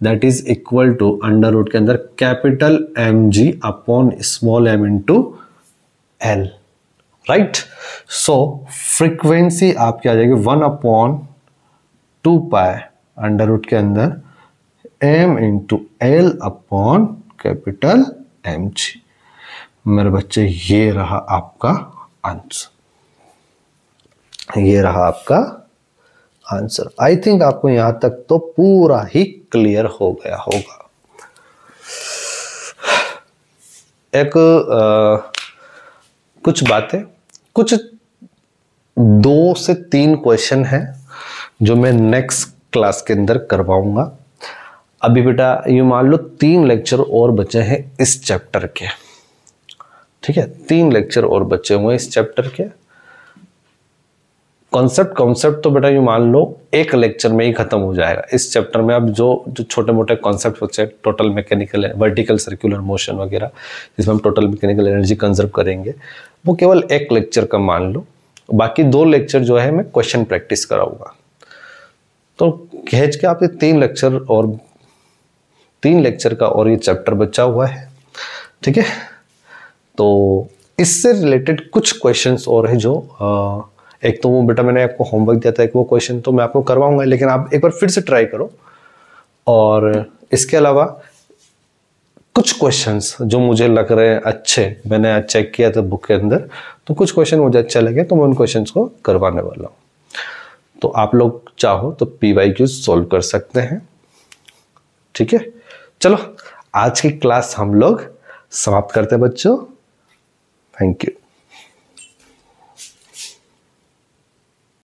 that is equal to under root के अंदर capital mg upon small m into l, right. So frequency आपकी आ जाएगी 1 अपॉन 2 पाई अंडर रूट के अंदर m into l upon capital mg। मेरे बच्चे ये रहा आपका आंसर, ये रहा आपका आंसर। आई थिंक आपको यहां तक तो पूरा ही क्लियर हो गया होगा। कुछ बातें, कुछ 2 से 3 क्वेश्चन हैं जो मैं नेक्स्ट क्लास के अंदर करवाऊंगा। अभी बेटा ये मान लो 3 लेक्चर और बचे हैं इस चैप्टर के, ठीक है, 3 लेक्चर और बचे हुए इस चैप्टर के। कॉन्सेप्ट तो बेटा ये मान लो एक लेक्चर में ही खत्म हो जाएगा इस चैप्टर में। अब जो छोटे मोटे कॉन्सेप्ट होते हैं, total mechanical, vertical circular motion वगैरह, जिसमें हम टोटल मैकेनिकल एनर्जी कंजर्व करेंगे, वो केवल एक लेक्चर का मान लो। बाकी 2 लेक्चर जो है मैं क्वेश्चन प्रैक्टिस कराऊंगा। तो खींच के आपके 3 लेक्चर का और ये चैप्टर बचा हुआ है, ठीक है। तो इससे रिलेटेड कुछ क्वेश्चंस और है जो एक तो वो बेटा मैंने आपको होमवर्क दिया था, एक वो क्वेश्चन तो मैं आपको करवाऊंगा, लेकिन आप एक बार फिर से ट्राई करो। और इसके अलावा कुछ क्वेश्चंस जो मुझे लग रहे हैं अच्छे, मैंने चेक किया था बुक के अंदर, तो कुछ क्वेश्चन मुझे अच्छे लगे तो मैं उन क्वेश्चंस को करवाने वाला हूँ। तो आप लोग चाहो तो PYQ सॉल्व कर सकते हैं, ठीक है। चलो आज की क्लास हम लोग समाप्त करते हैं बच्चों। Thank you.